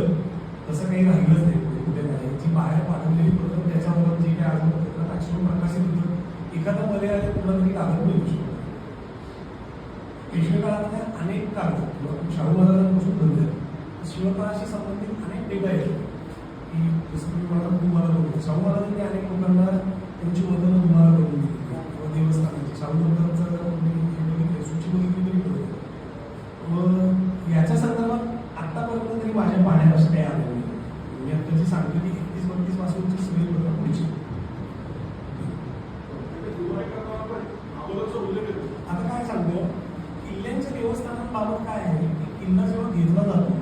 तसं काही राहिलंच नाही कुठे नाही जी बाहेर पाठवलेली प्रथम त्याच्यावर जी काही आज अक्षर प्रकाशित होतं एखादा मध्ये आले कुठला तरी कागद मिळू शकतो पेशवे काळातल्या अनेक कागद किंवा शाहू महाराजांपासून धरले शिवकाळाशी संबंधित अनेक डेटा येतो की जसं तुम्हाला बघतो शाहू महाराजांनी अनेक लोकांना त्यांची वदनं तुम्हाला करून दिली किंवा देवस्थानाची शाहू महाराजांचं सूची बघितली तरी कळतं याच्या संदर्भात आत्तापर्यंत तरी माझ्या पाहण्यात असं काही आलेलं नाही मी आत्ताची सांगलेली 31-32 पासूनची सगळी प्रथा पुढची आता काय सांगतो किल्ल्यांच्या देवस्थानांबाबत काय आहे की किल्ला जेव्हा घेतला जातो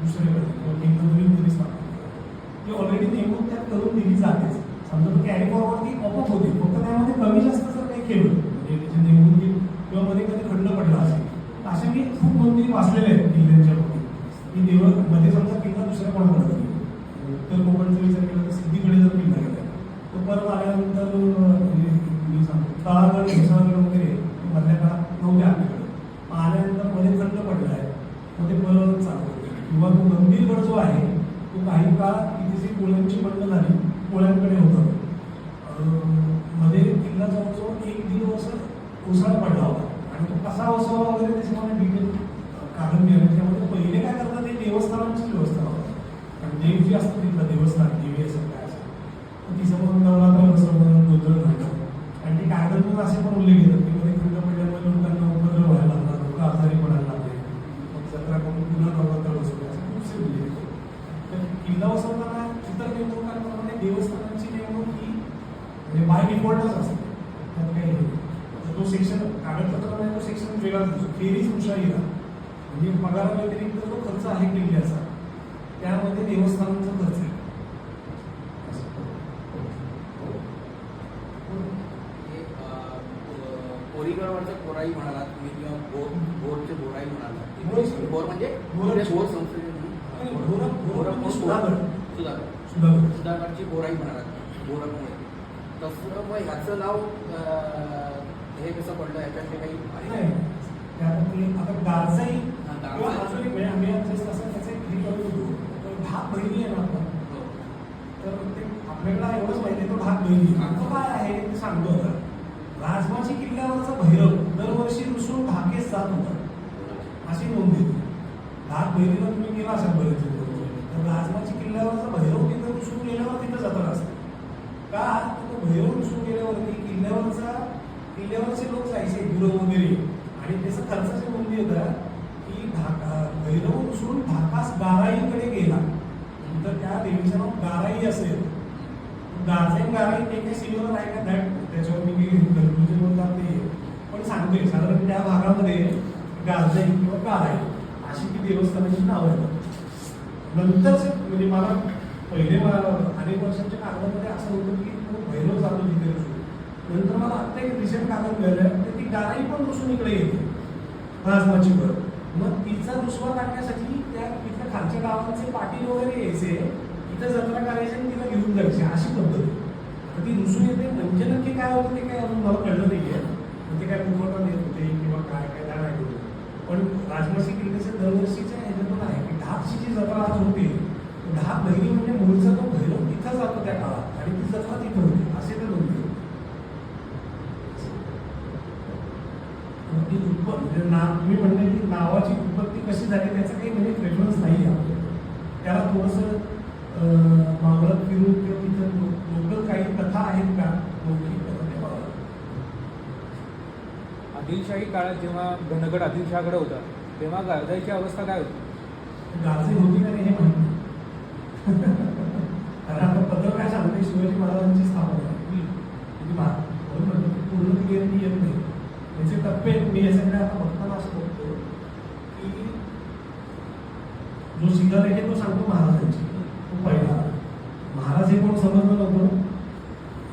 दुसरीकडे किंवा किल्ला नवीन तरी स्थापन ती ऑलरेडी नेमणूक त्यात करून दिली जातेच समजा तो कॅरी फॉरवर्ड ती ऑपअप होते फक्त त्यामध्ये कमी जास्त जर काही केलं म्हणजे त्याची नेमणूक किंवा मध्ये कधी खंड पडला असेल तर अशा मी खूप नोंदी वाचलेल्या आहेत किल्ल्यांच्या बाबतीत की मध्ये समजा किल्ला दुसऱ्या कोणाकडे गेला उत्तर कोकणचा विचार केला तर सिद्धीकडे जर किल्ला गेला तो परत आल्यानंतर मी सांगतो तळागड घोसाळगड वगैरे मधल्या काळात नव्हते आपल्याकडे आल्यानंतर मध्ये खंड पडला आहे मग ते परत चालू होते किंवा तो मंदिरगड जो आहे तो काही काळ तिथे कोळ्यांची बंड झाली कोळ्यांकडे होतं मध्ये किल्ला जवळजवळ 1-1.5 वर्ष कोसळा पडला होता आणि तो कसा वसवला वगैरे त्याच्यामध्ये डिटेल कागद मिळाले त्यामध्ये पहिले काय करतात ते देवस्थानांची व्यवस्था होता कारण देव जी असतं तिथलं देवस्थान देवी असं काय असं ती समोर नवरात्र बसवणं गोंधळ घालणं आणि ते कागदातून असे पण उल्लेख येतात की मध्ये खंड पडल्यामुळे लोकांना उपद्रव व्हायला लागला लोक आजारी पडायला लागले मग जत्रा करून पुन्हा नवरात्र बसवले असे खूपसे उल्लेख तर किल्ला बसवताना इतर नेमणुकांप्रमाणे देवस्थानांची नेमणूक ही म्हणजे बाय डिफॉल्टच असते त्यात काही नाही तो सेक्शन कागदपत्रामध्ये तो सेक्शन वेगळाच असतो फेरीच उशाईला म्हणजे पगारा व्यतिरिक्त जो खर्च आहे किल्ल्याचा त्यामध्ये देवस्थानांचा खर्च आहे कोरीगडवरचं कोराई म्हणाला तुम्ही किंवा बोरचे बोराई म्हणाला बोर म्हणजे बोर सुधागडची बोराई म्हणाला बोरमुळे तसं मग ह्याचं नाव हे कसं पडलं याच्यातले काही आहे आता गारजाई किंवा अजून एक म्हणजे आम्ही असं त्याचं एक हे करत होतो तर ढाक बहिणी आहे ना आपण तर ते आपल्याला एवढंच माहिती आहे तो ढाक बहिणी तो काय आहे ते सांगतो होता राजमाची किल्ल्यावरचा भैरव दरवर्षी रुसून ढाकेच जात होता अशी नोंद देते ढाक बहिणीला तुम्ही केला असाल बरेच तर राजमाची किल्ल्यावरचा भैरव तिथं रुसून गेल्यावर तिथं जाताना असतं का तो भैरव रुसून गेल्यावरती किल्ल्यावरचे लोक जायचे गुरु वगैरे आणि त्याचा खर्चाची नोंदी होता की भैरव रुसून ढाकास गाराईकडे गेला तर त्या देवीचं नाव गाराई असेल गाराई ते काही सिल्वर आहे का त्याच्यावर मी काही कन्फ्युजन होत नाही पण सांगतोय साधारण त्या भागामध्ये गारजाई किंवा काळाई अशी ती देवस्थानाची नावं आहेत. नंतरच म्हणजे मला पहिले अनेक वर्षांच्या कागदामध्ये असं होतं की भैरव जातो तिथे रुसून. नंतर मला आत्ता एक रिसेंट कागद मिळालं तर ती गाराई पण रुसून इकडे येते राजमाची वर. मग तिचा रुसवा काढण्यासाठी त्या तिथल्या खालच्या गावांचे पाटील वगैरे यायचे, इथं जत्रा करायची आणि तिला घेऊन जायची अशी पद्धत. आता ती रुसून येते म्हणजे नक्की काय होतं ते काय अजून मला कळलं नाही आहे. ते काय पुरवठा देत होते किंवा काय काय त्या नाही होते. पण राजमाची किल्ल्याचं दरवर्षीच्या ह्याच्यातून आहे की ढाकची जी जत्रा आज होते, ढाक बहिणी म्हणजे मूळचा तो भैरव तिथं जातो त्या काळात आणि ती जत्रा तिथं होती असे ते म्हणते. ती म्हणजे मी म्हणले की नावाची उत्पत्ती कशी झाली त्याचा काही म्हणजे प्रेफरन्स नाही आहे. त्याला थोडंसं मावळत फिरून किंवा तिथं लोकल काही कथा आहेत का लौकिक कथा ते बघावं. आदिलशाही काळात जेव्हा धनगड आदिलशहाकडे होता तेव्हा गारजाईची अवस्था काय होती? गारजाई होती का नाही हे माहिती नाही. कारण आता पत्र काय सांगते शिवाजी महाराजांची स्थापना आहे. पूर्ण क्लिअरिटी येत नाही. याचे टप्पे मी याच्याकडे आता बघताना असं बघतो की जो शिलालेख आहे तो सांगतो महाराजांची, तो पहिला. महाराज हे कोण समजलं नव्हतं.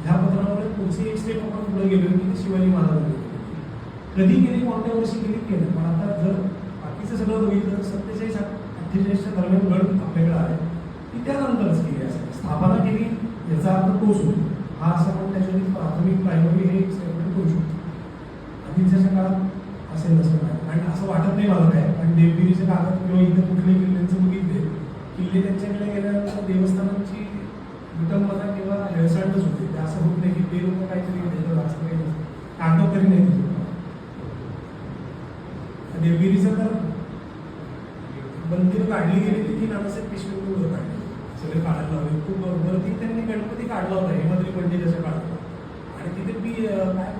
ह्या पत्रामध्ये पुढची एक स्टेप आपण पुढे गेलो की ते शिवाजी महाराजांनी कधी केली, कोणत्या वर्षी केली केलं. पण आता जर बाकीचं सगळं बघितलं तर 47-48च्या दरम्यान गड आपल्याकडे आहे ती त्यानंतरच केली असेल. स्थापना केली याचा अर्थ तोच होतो. हा असं पण त्याच्यातील प्राथमिक प्रायमरी हे स्टेटमेंट करू शकतो. आधीच्या काळात असेल नसेल नाही आणि असं वाटत नाही मला काय. कारण देवगिरीचे कागद किंवा इथं कुठल्याही किल्ल्यांचं बघितले किल्ले त्यांच्याकडे गेल्यानंतर देवस्थानांची विटंबना किंवा हेळसांडच होते. ते असं होत नाही की ते लोक काहीतरी घेतलं असं काही नसतं. कागदोपरी नाही दिलं. देवगिरीचं तर मंदिर काढली गेली ती नानासाहेब पेशवेंनी काढली सगळे काढायला लावले. खूप वरती त्यांनी गणपती काढला होता हेमाद्री पंडिताच्या काळात. आणि तिथे काय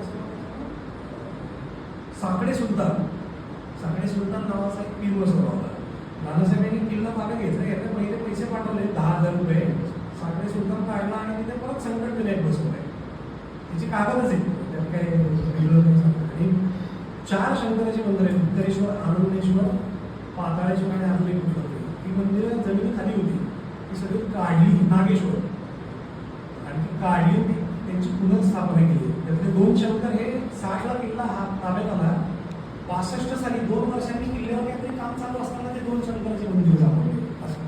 साकडे सुलतान नावाचा एक पीर बसवला होता. नानासाहेबांनी किल्ला मागे घ्यायचा, याला पहिले पैसे पाठवले 10,000 रुपये. साकडे सुलतान काढला आणि तिथे परत संकट विनायक बसवलाय. त्याची कागदच आहे त्यात काय वेगळं नाही सांगत. आणि 4 शंकराची मंदिर आहेत. उत्तरेश्वर, आनंदेश्वर, पाताळेश्वर आणि अजून एक कुठलं. ती मंदिरं जमिनी खाली होती ती सगळी काढली. नागेश्वर आणि ती काढली होती त्यांची पुनर्स्थापना केली. त्यातले 2 शंकर हे 60ला किल्ला हा ताब्यात आला. 62 साली 2 वर्षांनी किल्ल्यावर काहीतरी काम चालू असताना ते 2 शंकराचे मंदिर झाले असं.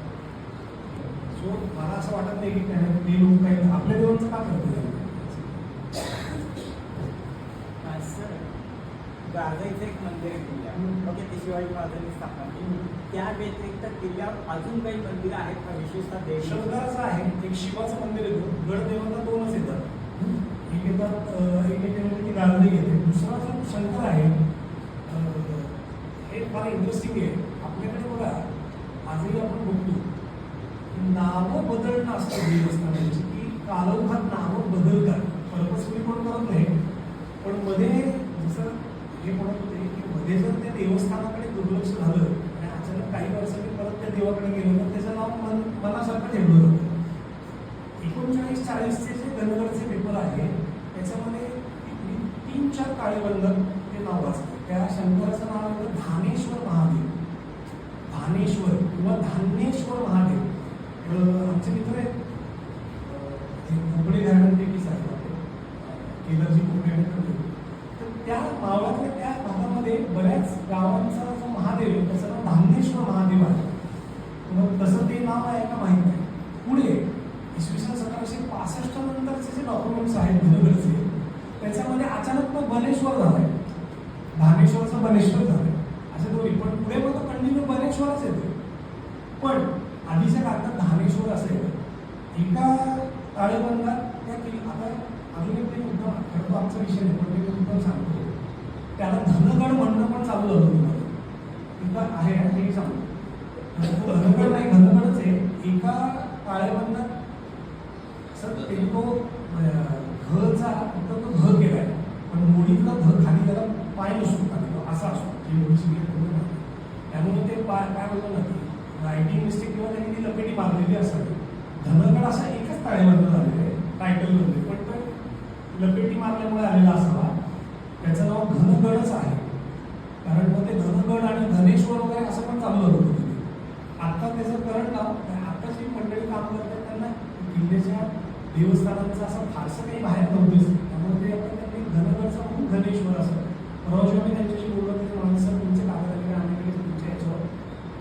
सो मला असं वाटत नाही की ते लोक काही आपल्या देवांचं का करतो. गारजाईचं एक मंदिर आहे किल्ल्यावर, ओके, ते शिवाजी महाराजांनी स्थापना केली. त्या व्यतिरिक्त किल्ल्यावर अजून काही मंदिरं आहेत का, विशेषतः देव? शंकराचं आहे एक शिवाचं मंदिर येतो. गड देवांना 2च येतात. एक येतात एक ती गारजाई येते. दुसरा जो शंकर आहे हे फार इंटरेस्टिंग आहे. आपल्याकडे बघा आजही आपण बघतो नावं बदलणं असतं देवस्थानांची की कालोखात नावं बदलतात. पर्पजफुली कोण करत नाही. पण मध्ये जसं हे म्हणत होते की मध्ये जर त्या देवस्थानाकडे दुर्लक्ष झालं आणि अचानक काही वर्षांनी परत त्या देवाकडे गेलं तर त्याचं नाव मनासारखं ठेवलं जातं. 39-40चे जे धनगडचे पेपर आहे त्याच्यामध्ये 3-4 काळेबंधक ते नाव वाचतं. त्या शंकराचं नाव होतं धानेश्वर महादेव. धानेश्वर किंवा धान्येश्वर महादेव. आमचे मित्र आहेत कोकणी घराण्यांपैकीच आहेत आपले केदारजी कोकणी. तर त्या मावळातल्या त्या भागामध्ये बऱ्याच गावांचा जो महादेव आहे त्याचं नाव धान्येश्वर महादेव आहे. मग तसं ते नाव आहे का माहीत नाही. पुढे इसवी सन 1765 नंतरचे जे डॉक्युमेंट्स आहेत धनगडचे त्याच्यामध्ये अचानक मग बनेश्वर झालाय. धानेश्वरचं बनेश्वर झालंय असे दोन्ही. पण पुढे मग कंटिन्यू बनेश्वरच येते. पण आधीच्या काळात धानेश्वर असेल. एका ताळेबंदात त्या आता अजून एक मुद्दा खरं तो आमचा विषय नाही पण ते मुद्दा सांगतो. त्याला धनगड म्हणणं पण चालू झालं तुम्हाला तिथं आहे हे सांगतो. धनगड नाही धनगडच आहे. एका ताळेबंदात सर ते तो घचा फक्त तो घ केलाय पण मोडीतला घ खाली त्याला पाय नसतो खाली तो असा असतो जी मोडीची गेली. त्यामुळे ते काय म्हणतो ना की रायटिंग मिस्टेक किंवा त्यांनी ती लपेटी मारलेली असावी. धनगड असा एकच ताळेबंद झालेला आहे टायटलमध्ये पण तो लपेटी मारल्यामुळे आलेला असावा. त्याचं नाव धनगडच आहे. कारण मग ते धनगड आणि धनेश्वर वगैरे असं पण चालू झालं होतं तिथे. आता त्याचं करण नाव आता जी मंडळी काम करतात त्यांना किल्ल्याच्या देवस्थानांचं असं फारसं काही बाहेर नव्हतंच. त्यामुळे ते आपण त्यांनी धनगडचा म्हणून धनेश्वर असं परवा जेव्हा मी त्यांच्याशी बोललो ते माणसं तुमचे कागद आले आम्ही तुमच्या याच्यावर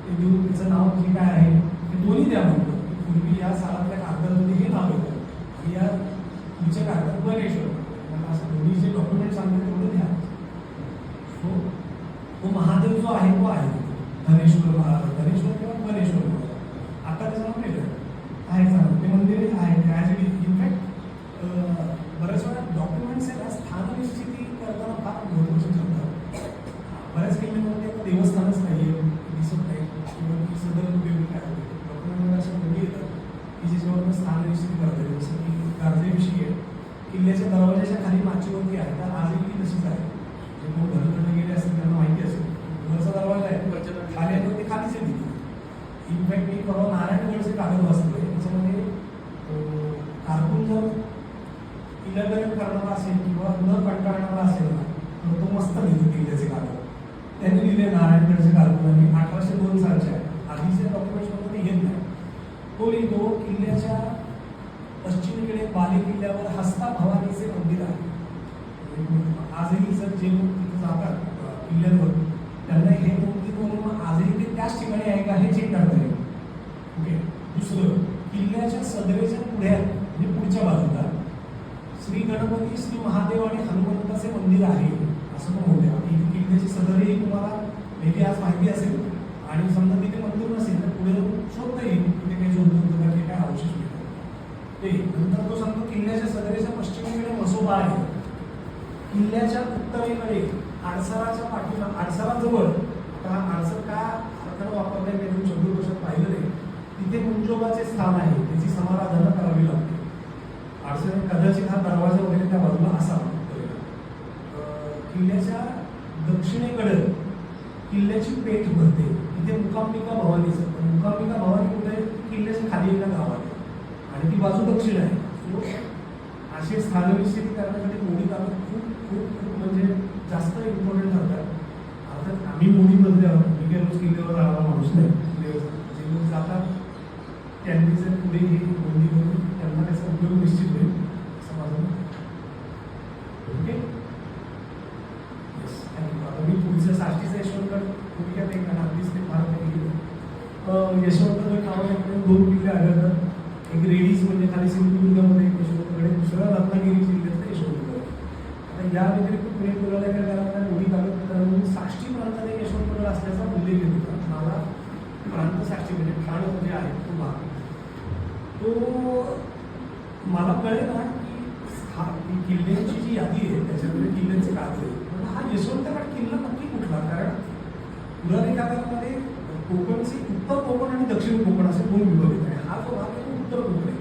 ते देऊन त्याचं नाव जे काय आहे ते दोन्ही द्या म्हणतो. पूर्वी या सालातल्या कागदामध्ये हे नाव येतं आणि या तुमच्या कागदात धनेश्वर मला असं दोन्ही जे डॉक्युमेंट सांगतात तेवढं द्या. तो महादेव जो आहे तो आहे धनेश्वर धनेश्वर किंवा धनेश्वर आता त्याचं नाव वेगळं आहे चांगलं ते मंदिर आहे ॲज इट इज. इनफॅक्ट बऱ्याच वेळा डॉक्युमेंट्स आहे ना स्थाननिश्चिती करताना फार महत्त्वाचं ठरतात. बऱ्याच किल्ल्यांमध्ये आता देवस्थानच नाही आहे दिसत नाही किंवा ती सदर उपयोगी काय होते डॉक्युमेंटमध्ये अशा गोष्टी येतात की ज्याच्यावर स्थाननिश्चिती करता येते. जसं की गारजेविषयी आहे किल्ल्याच्या दरवाजाच्या खाली माचीवरती आहे तर आजही ती तशीच आहे. जे कोण घरकडे गेले असतील त्यांना माहिती असेल वरचा दरवाजा आहे खाली आहे ते खालीच आहे तिथे. इनफॅक्ट मी परवा नारायणगडचे कागद वाचतोय त्याच्यामध्ये कारकून जर इलॅबरेट करणारा असेल किंवा न कंटाळणारा असेल ना तर तो मस्त लिहितो किल्ल्याचे कागद. त्यांनी लिहिले नारायणगडचे कारकून 1802 सालचे आहे. आधीच्या डॉक्युमेंट्समध्ये ते येत नाही. तो लिहितो किल्ल्याच्या पश्चिमेकडे बाले किल्ल्यावर हस्ता भवानीचे मंदिर आहे. आजही जर जे लोक तिथे जातात किल्ल्यावर त्यांना हे मंदिर म्हणून आजही ते त्याच ठिकाणी आहे का हे चेक करता येईल. ओके. दुसरं किल्ल्याच्या सदरेच्या पुढ्यात म्हणजे पुढच्या बाजूला श्री गणपती श्री महादेव आणि हनुमंताचे मंदिर आहे असं पण होते. किल्ल्याची सदरही तुम्हाला मेबी आज माहिती असेल आणि समजा तिथे मंदिर नसेल तर पुढे शोधता येईल तिथे काही शोधून काही काय अवशेष मिळतात ते. नंतर तो सांगतो किल्ल्याच्या सदरेच्या पश्चिमेकडे मसोबा आहे. किल्ल्याच्या उत्तरेकडे आडसराच्या पाठीला आडसराजवळ आता आडसर का अर्थानं वापरले मी शब्दकोशात पाहिलं नाही. तिथे मुंजोबाचे स्थान आहे त्याची समाराधना करावी लागते. आडसर कदाचित हा दरवाजा वगैरे त्या बाजूला असावा. किल्ल्याच्या दक्षिणेकडे किल्ल्याची पेठ भरते तिथे मुकांबिका भवानीचं. मुकांबिका भवानी कुठे किल्ल्याच्या खाली एका गावात आणि ती बाजू दक्षिण आहे. असे स्थाननिश्चिती करण्यासाठी मोडी कागद खूप खूप खूप म्हणजे जास्त इम्पॉर्टंट ठरतात. अर्थात आम्ही मोडीमध्ये आहोत. मी काही रोज किल्ल्यावर राहणारा माणूस नाही. जे लोक जातात त्यांनी जर पुढे ही नोंदी करून त्यांना त्याचा उपयोग निश्चित होईल असं माझं मत. Okay yes thank you. आता मी पुढचं साष्टीचं यशवंतगड भूमिका नाही कारण अगदीच ते फार काही गेलं. यशवंतगड नावाने 2 किल्ले आढळतात. एक रेडीज म्हणजे खाली सिंधुदुर्गामध्ये एक यशवंतगड आहे. दुसरा रत्नागिरी जिल्ह्यातलं यशवंतगड. आता या व्यतिरिक्त पुणे पुराला काय मोठी कागद साष्टी प्रांतात एक यशवंतगड असल्याचा उल्लेख येत होता. मला प्रांत साक्षी म्हणजे ठाण जे आहे तो भाग तो मला कळेल ना की किल्ल्यांची जी यादी आहे त्याच्यामध्ये किल्ल्यांचे कागद आहे. हा यशवंतगड किल्ला नक्की कुठला कारण पुराणी कागदामध्ये कोकणचे उत्तर कोकण आणि दक्षिण कोकण असे 2 विभाग आहेत आणि हा जो भाग आहे उत्तर कोकण आहे.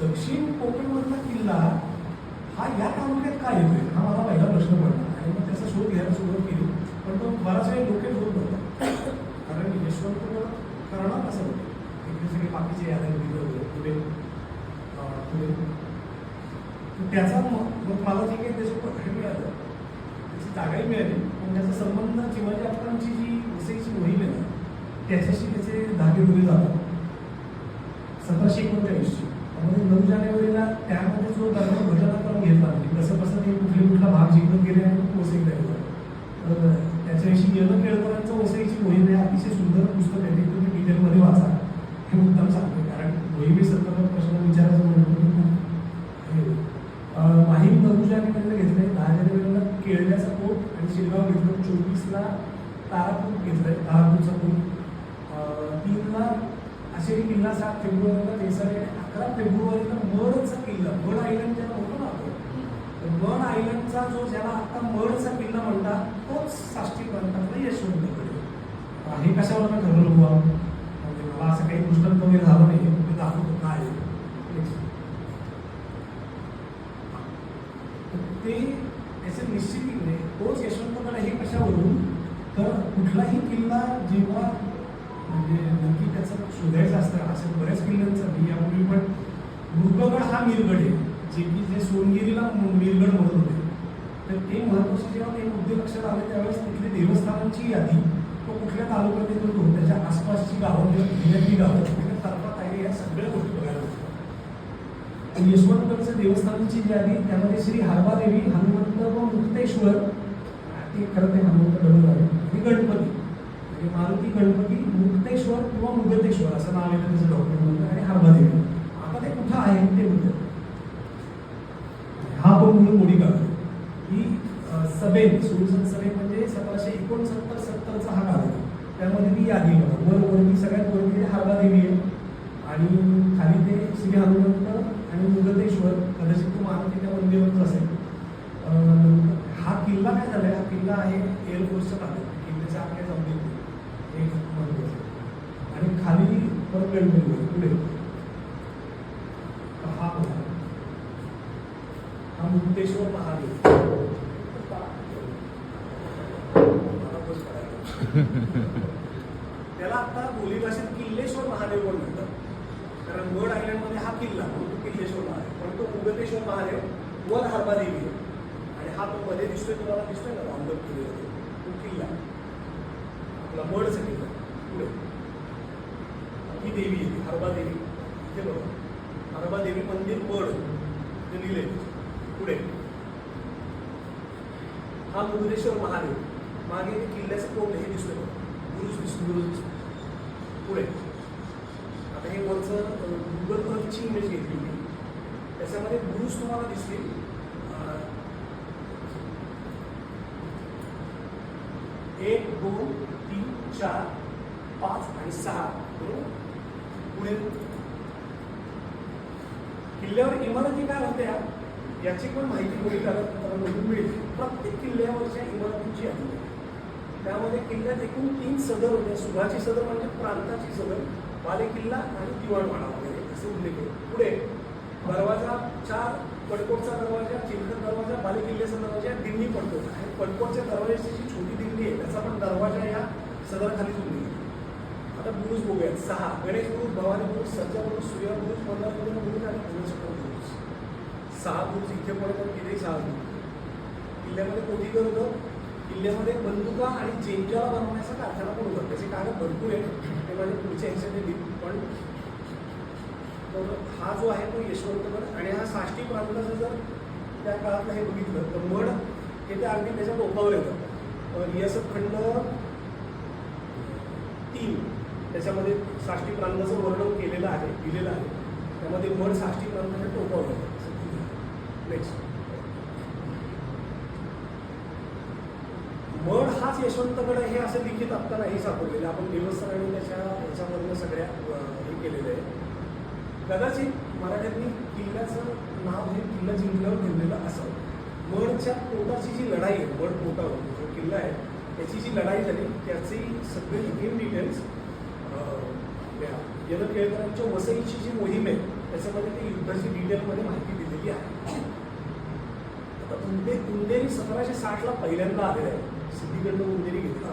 दक्षिण कोकणमधला किल्ला हा या तालुक्यात का येतोय हा मला पहिला प्रश्न पडला आणि मग त्याचा शोध घ्यायला सुरुवात केली. पण तो बराच वेळ डोक्यात होत होता कारण यशवंतगड करणार कसं होतं इकडे सगळे बाकीचे यादगिरी वगैरे पुढे त्याचा मग मला जे काही त्याचं हे मिळालं त्याची जागाही मिळाली पण त्याचा संबंध शिवाजी अप्पांची जी वसईची मोहीम आहे ना त्याच्याशी त्याचे धागेदोरे जातात. 1739 त्यामध्ये 9 जानेवारीला त्यामध्ये जो दरम्यान घटनाक्रम घेतला म्हणजे कसं कसं ते कुठला भाग जिंकत गेले आणि वसईला गेला. तर त्याच्याविषयी येणं केळकरांचं वसईची मोहीम आहे अतिशय सुंदर पुस्तक आहे. ते तुम्ही डिटेलमध्ये वाचा हे मुद्दाम सांगतो कारण मोहिमे संदर्भात प्रश्न विचारायचं म्हणून माहीम 9 जानेवारीला घेतलंय. 10 जानेवारीला केळल्याचा कोट आणि शिरगाव घेतलं. 24ला तारापूर घेतलंय तारापूरचा कोट. 3ला आषाढी किल्ला 7 फेब्रुवारीला केसरी आणि 11 फेब्रुवारीला मडचा किल्ला मड आयलंड ज्याला होतो ना आपण मड आयलंडचा जो ज्याला आता मडचा किल्ला म्हणतात तोच साष्टी प्रांतातला यशवंतगड आहे. हे कशावर ठरवलं बुवा म्हणजे मला असं काही दृष्टांत वगैरे झालं नाही ते दाखवतो काय ते त्याचे निश्चितीने तोच यशवंतगड हे कशावरून तर कुठलाही किल्ला जेव्हा म्हणजे नक्की त्याचं शोधायचं असतं असं बऱ्याच किल्ल्यांचं मी यापूर्वी पण मृगगड हा मीरगड आहे जे की जे सोनगिरीला मीरगड म्हणत होते तर ते महत्त्वाचे जेव्हा ते मुद्दे लक्षात आले त्यावेळेस तिथली देवस्थानांची यादी तो कुठल्या तालुक्यात येतो त्याच्या आसपासची गावं किंवा जिल्ह्यातली गावं तिथे तर्फा आहे या सगळ्या गोष्टी बघायला होत्या. आणि यशवंतगडचं देवस्थानांची जी यादी त्यामध्ये श्री हरबादेवी हनुमंत व मुक्तेश्वर ते खरं ते हनुमंत डबल झाले आणि गणपती म्हणजे मारुती गणपती मुक्तेश्वर किंवा मुगतेश्वर असं नाव आहे त्याचं डॉक्युमेंट आणि हरबादेवी. आता ते कुठं आहे ते म्हणतात. हा पण मूळ मोडी काढतो ही सभेन सुरुसन सभेन म्हणजे 1769-70चा हा काळ आहे. त्यामध्ये ती यादी बघा वरती सगळ्यात वरती हरबादेवी आहे आणि खाली ते श्री हनुमंत आणि मुगतेश्वर कदाचित तो मारुतीच्या मंदिरातच असेल. हा किल्ला काय झालाय हा किल्ला आहे एअरफोर्सच्या ताब्यात किल्ल्याच्या आतल्या जमिनीत एक महत्वाचं आणि खाली परत गणपती पुढे हा बघा हा मुक्तेश्वर महादेव. त्याला आता बोलीभाषेत किल्लेश्वर महादेव पण म्हणतात कारण गड आयलंडमध्ये हा किल्ला म्हणून तो किल्लेश्वर महादेव पण तो मुगतेश्वर महादेव वर हरबादेवी आहे आणि हा तो मध्ये दिसतोय तुम्हाला दिसतोय ना राऊंडअप केलेला तो किल्ला आपला मडचा किल्ला. पुढे ही देवी आहे हरबादेवी इथे बघा हरबादेवी मंदिर मड ते लिहिले. पुढे हा मुगदेश्वर महादेव मागे किल्ल्याचं कोण हे दिसतोय गुरुज दिसतो. पुढे आता हे वरचं गुगल अर्थची इमेज घेतली मी त्याच्यामध्ये गुरुज तुम्हाला दिसतील. 1, 2, 3, 4, 5 आणि 6 पुढे किल्ल्यावर इमारती काय होत्या याची पण माहिती कोणी कागदपत्रांमधून मिळेल. प्रत्येक किल्ल्यावरच्या इमारतींची यादी आहे. त्यामध्ये किल्ल्यात एकूण 3 सदर होत्या. सुभाची सदर म्हणजे प्रांताची सदर बाले किल्ला आणि दिवाणवाडा वगैरे असे उल्लेख आहे. पुढे दरवाजा 4 पडकोटचा दरवाजा चिलखत दरवाजा बाले किल्ल्याचा दरवाजा दिंडी पडकोट आणि पडकोटच्या दरवाजाची जी छोटी दिंडी आहे त्याचा पण दरवाजा या सदरखालीच उल्लेख आहे. आता बुरुज बघूयात 6 गणेश बुरुज भवानी बुरुज सज्जा बुरुज सूर्या बुरुज मंदार बुरुज आणि धनुचक्र बुरुज. 6 बुरुज इथे पडतात तिथे 6 बुरुज. किल्ल्यामध्ये कोठीकर होतं किल्ल्यामध्ये बंदुका आणि चेंजाला बनवण्याचा कारखाना पण होता. त्याचे कागद भरपूर आहे ते माझ्या पुढच्या ह्याच्याने दिली पण तर हा जो आहे तो यशवंतगड आणि हा साष्टी प्रांताचं जर त्या काळातलं हे बघितलं तर मड हे ते अगदी त्याच्या टोकावर येतं. रियासत खंड 3 त्याच्यामध्ये साष्टी प्रांताचं वर्णन केलेलं आहे दिलेलं आहे. त्यामध्ये मड साष्टी प्रांताच्या टोकावर येतं. नेक्स्ट मड हाच यशवंतगड हे असं लिखित आत्ता नाही सापडलेलं. आपण देवस्थानाने याच्यामधलं सगळ्या हे केलेलं आहे. कदाचित मराठ्यांनी किल्ल्याचं नाव हे किल्ला जिंकल्यावर ठेवलेलं असावं. मडच्या पोटाची जी लढाई आहे मड पोटावर जो किल्ला आहे त्याची जी लढाई झाली त्याची सगळे इन डिटेल्स यद केळकरांच्या वसईची जी मोहीम आहे त्याच्यामध्ये ते युद्धाची डिटेलमध्ये माहिती दिलेली आहे. आता उंदेरी 1760ला पहिल्यांदा आलेलं आहे. सिद्धीकडनं उंदेरी घेतला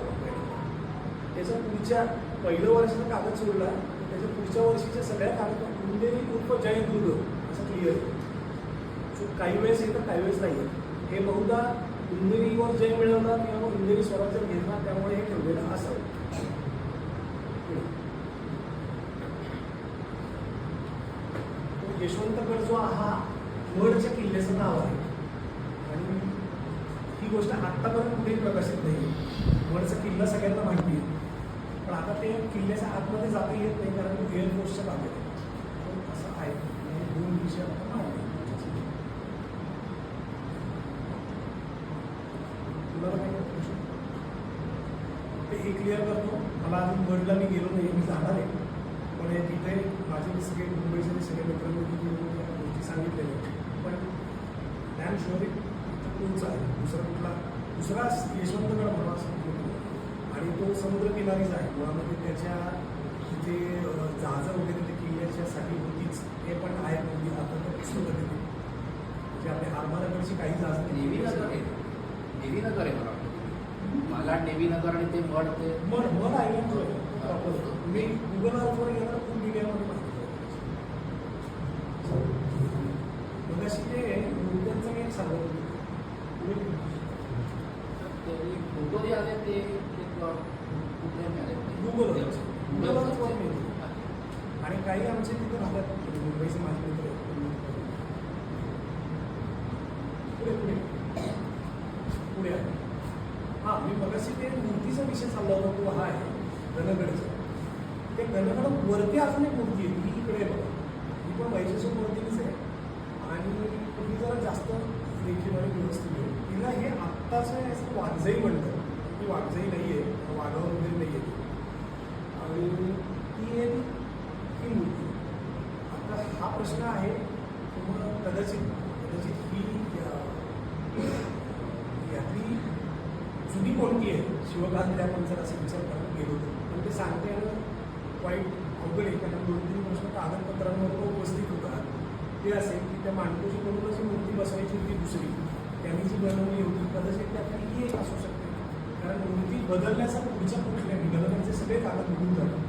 त्याच्या पुढच्या पहिलं वर्षाचा कागद सोडला त्याच्या पुढच्या वर्षीच्या सगळ्या कागद उंदेरी उर्फ जयदुर्ग असं क्लिअर आहे. सो काही वेळेस येतं काही वेळेस नाही आहे. हे बहुधा उंदेरीवर जय मिळवला किंवा उंदेरी स्वराज्य घेतला त्यामुळे हे ठेवलेलं असावं. यशवंतगड जो हा मडच्या किल्ल्याचं नाव आहे आणि ही गोष्ट आत्तापर्यंत कुठेही प्रकाशित नाही. मडचा किल्ला सगळ्यांना माहिती आहे पण आता ते किल्ल्याच्या आतमध्ये जाता येत नाही कारण तो एअरफोर्सच्या ताब्यात आहे. असं आहे. 2 विषय आपण माहिती तुला काय ते हे क्लिअर करतो. मला अजून मडला मी गेलो नाही मी जाणार आहे पण तिथे माझे सगळे मुंबईचे सगळे मित्रांनी गोष्टी सांगितलेल्या पण डॅम शुअर तुमचा आहे दुसरा यशवंतगड म्हणून असं आणि तो समुद्रकिनारीच आहे मुळामध्ये त्याच्या तिथे जहाजं वगैरे ते किल्ल्याच्यासाठी होतीच हे पण आहेत म्हणजे आता तर पुस्तकं देते म्हणजे आपल्या आरमानगरची काही जहाज नेव्हीनगर आहे मला नेव्हीनगर आणि ते मड ते मड आयलंड जो आहे मी गुगल अर्थवर गेला खूप डिटेलमध्ये माहिती मग अशी ते मुद्द्यांचं मी एक सांगत होतो जे फोटो जे आले ते कुठे मिळाले गुगलवर. गुगलवरच वर मिळते. अच्छा. आणि काही आमचे तिथे राहतात मुंबईचे माझे मित्र आहेत. पुढे पुढे पुढे आहे. हां, मी मगाशी ते मूर्तीचा विषय चालला होता तो हा आहे गणगडचा. ते गणगड वरती अजून एक मूर्ती आहे ती इकडे आहे बघा. ही पण महिषासूर मूर्तीच आहे आणि तुम्ही जरा जास्त देखील आणि व्यवस्थित आहे. तिला हे आत्ताचं आहे असं वाघजाई म्हणतात. ती वाघजाई नाही आहे, वाघावर वगैरे नाही आहे आणि ती आहे ही मूर्ती. आता हा प्रश्न आहे तुम्हाला कदाचित ही यातली जुनी कोणती आहे शिवकांतल्या आपण जर असं विचार करत गेलो पण ते सांगता येणं वाईट अवघड आहे. कारण 2-3 प्रश्न कागदपत्रांवर तो उपस्थित होता. ते असेल की त्या मांडकोची कोणून जी मूर्ती बसवायची होती दुसरी त्यांनी जी बनवली होती कदाचित त्यातली ही एक असू शकते. कारण मूर्ती बदलण्याचा पुढच्या कुठल्याही गणपतीचे सगळे कागद निघून जातात.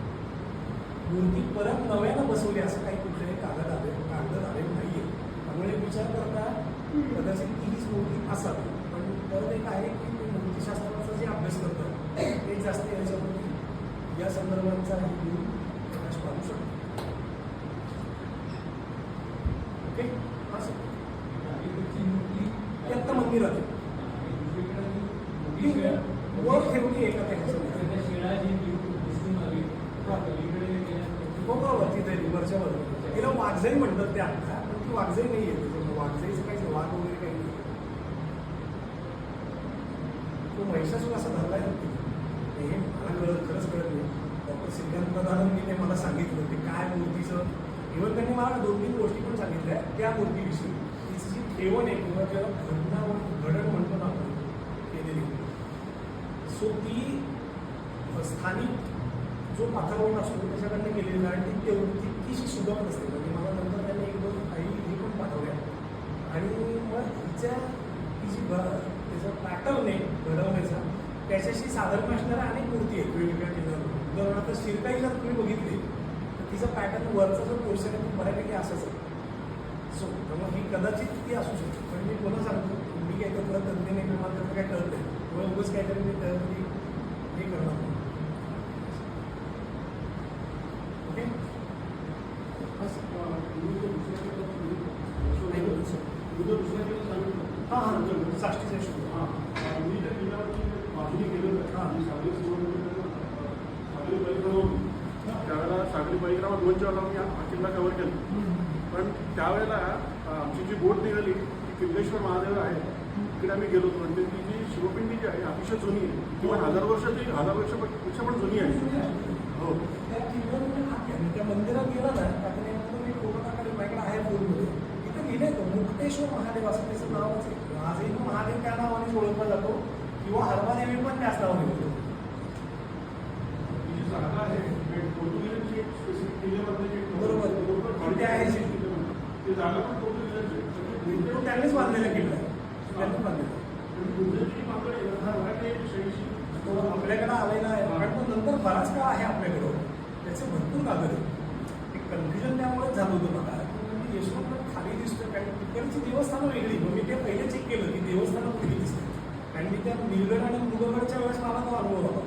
मूर्ती परत नव्यानं बसवली असं काही कुठलेही कागद आले नाही आहे. त्यामुळे विचार करता कदाचित हीच मूर्ती असावी. पण परत एक आहे की ते मूर्तीशास्त्राचा जे अभ्यास करतात ते जास्त याच्यामध्ये या संदर्भांचा घेऊन प्रकाश पाडू शकतो. ओके, असं ती आत्ता मंदिरात आहे. वर ठेवली एका हो बरोबर तिथे रिव्हरच्या बाजूला तिला वाघजाई म्हणतात ते आता. पण ती वाघजाई नाही आहे. त्याच्यामुळे वाघजाईचं काहीच वाघ वगैरे काही नाही. तो महिषासूर असा धरलाय हे मला खरंच कळत नाही. डॉक्टर श्रीकांत प्रधानांनी ते मला सांगितलं ते काय मूर्तीचं इव्हन त्यांनी मला 2-3 गोष्टी पण सांगितल्या त्या मूर्तीविषयी. तिची जी ठेवण आहे किंवा त्याला घडण म्हणतो ना आपण केलेली सो ती स्थानिक जो पाथरवण असतो त्याच्याकडनं केलेली आणि ती तितकीशी सुगम नसते. म्हणजे मला नंतर त्यांनी 1-2 काही हे पण पाठवल्या आणि मग हिच्या ही जी त्याचा पॅटर्न आहे घडवण्याचा त्याच्याशी साधारण असणाऱ्या अनेक मूर्ती आहेत वेगवेगळ्या ठिकाणी. उदाहरणार्थ शिरकाई जर तुम्ही बघितली तर तिचा पॅटर्न वरचा जो पोर्शन आहे तो बऱ्यापैकी असंच आहे. सो त्यामुळे ही कदाचित ती असू शकते. पण मी पुन्हा सांगतो मी काय तर तज्ञ नाही किंवा त्याचं काय कळत नाही किंवा उगाच काहीतरी मी त्यातली हे करणार नाही. ओके हां हां साष्टीचा शोध मी त्या किल्ल्यावरती बाजूने गेलो आणि सागरी त्यावेळेला सागरी परिक्रमा 2 वेळा मी हा किल्ला कव्हर केला. पण त्यावेळेला आमची जी बोट निघाली ती किल्लेश्वर महादेव आहे तिकडे आम्ही गेलो होतो. म्हणजे ती जी शिवपिंडी जी आहे अतिशय जुनी आहे. किंवा 1000 वर्षापेक्षा पण जुनी आहे. हो त्या किल्ल्यामध्ये त्या मंदिरात गेला ना त्याकडे मी फोटो टाकायला माझ्याकडे आहे फोनमध्ये तिथे लिहिलंय तो मुक्तेश्वर महादेव असं त्याचं नावच आहे. आजही तो महादेव त्या नावानेच ओळखला जातो किंवा हरमादेवी पण त्याच नावाने ओळखतो. ही जी जागा आहे पोर्तुगीजांची एक स्पेसिफिक किल्ल्यामधली बरोबर ते आहे ती जागा पण पोर्तुगीजांची तो त्यांनीच बांधलेला किल्ला आहे. त्यांनी बांधलेला तो आपल्याकडे आलेला आहे कारण तो नंतर बराच काळ आहे आपल्याकडं. त्याचे भरपूर कागद आहे. ते कन्फ्युजन त्यामुळेच झालं होतं मला. म्हणजे यशवंत खाली दिसतं कारण तिकडची देवस्थानं वेगळी. मग मी ते पहिले चेक केलं की देवस्थानं कुठली दिसतात. आणि मी त्या निलगड आणि मुलगडच्या वेळेस मला तो अनुभव होता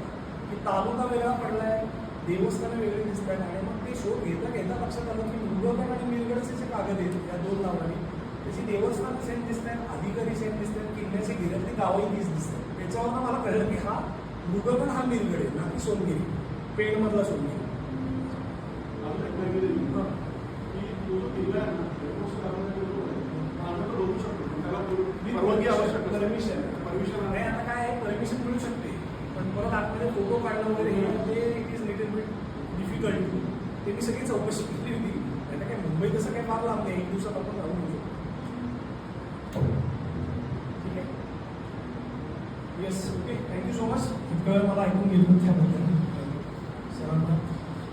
की तालुका वेगळा पडला आहे देवस्थानं वेगळी दिसतात. आणि मग ते शोध घेता लक्षात आलं की मुलगड आणि निलगडचे जे कागद आहेत या 2 नावांनी त्याची देवस्थानं सेम दिसतात अधिकारी सेम दिसतात किल्ल्याची घिऱ्यातली गावही तीच दिसतात. त्याच्यावरनं मला कळलं की हा मृगगड हा निलगड आहे ना की सोनगिरी पेणमधला सोनगिरी. परमिशन नाही आता काय आहे परमिशन मिळू शकते पण परत आतमध्ये फोटो काढणं वगैरे हे it is little bit difficult. ते मी सगळी चौकशी केली होती. त्याला काय मुंबई तसं काय फार लांब नाही 1 दिवसात आपण जाऊन येऊ शकतो. ठीक आहे yes okay thank you so much. इतकं वेळ मला ऐकून घेतलं त्याबद्दल सरांना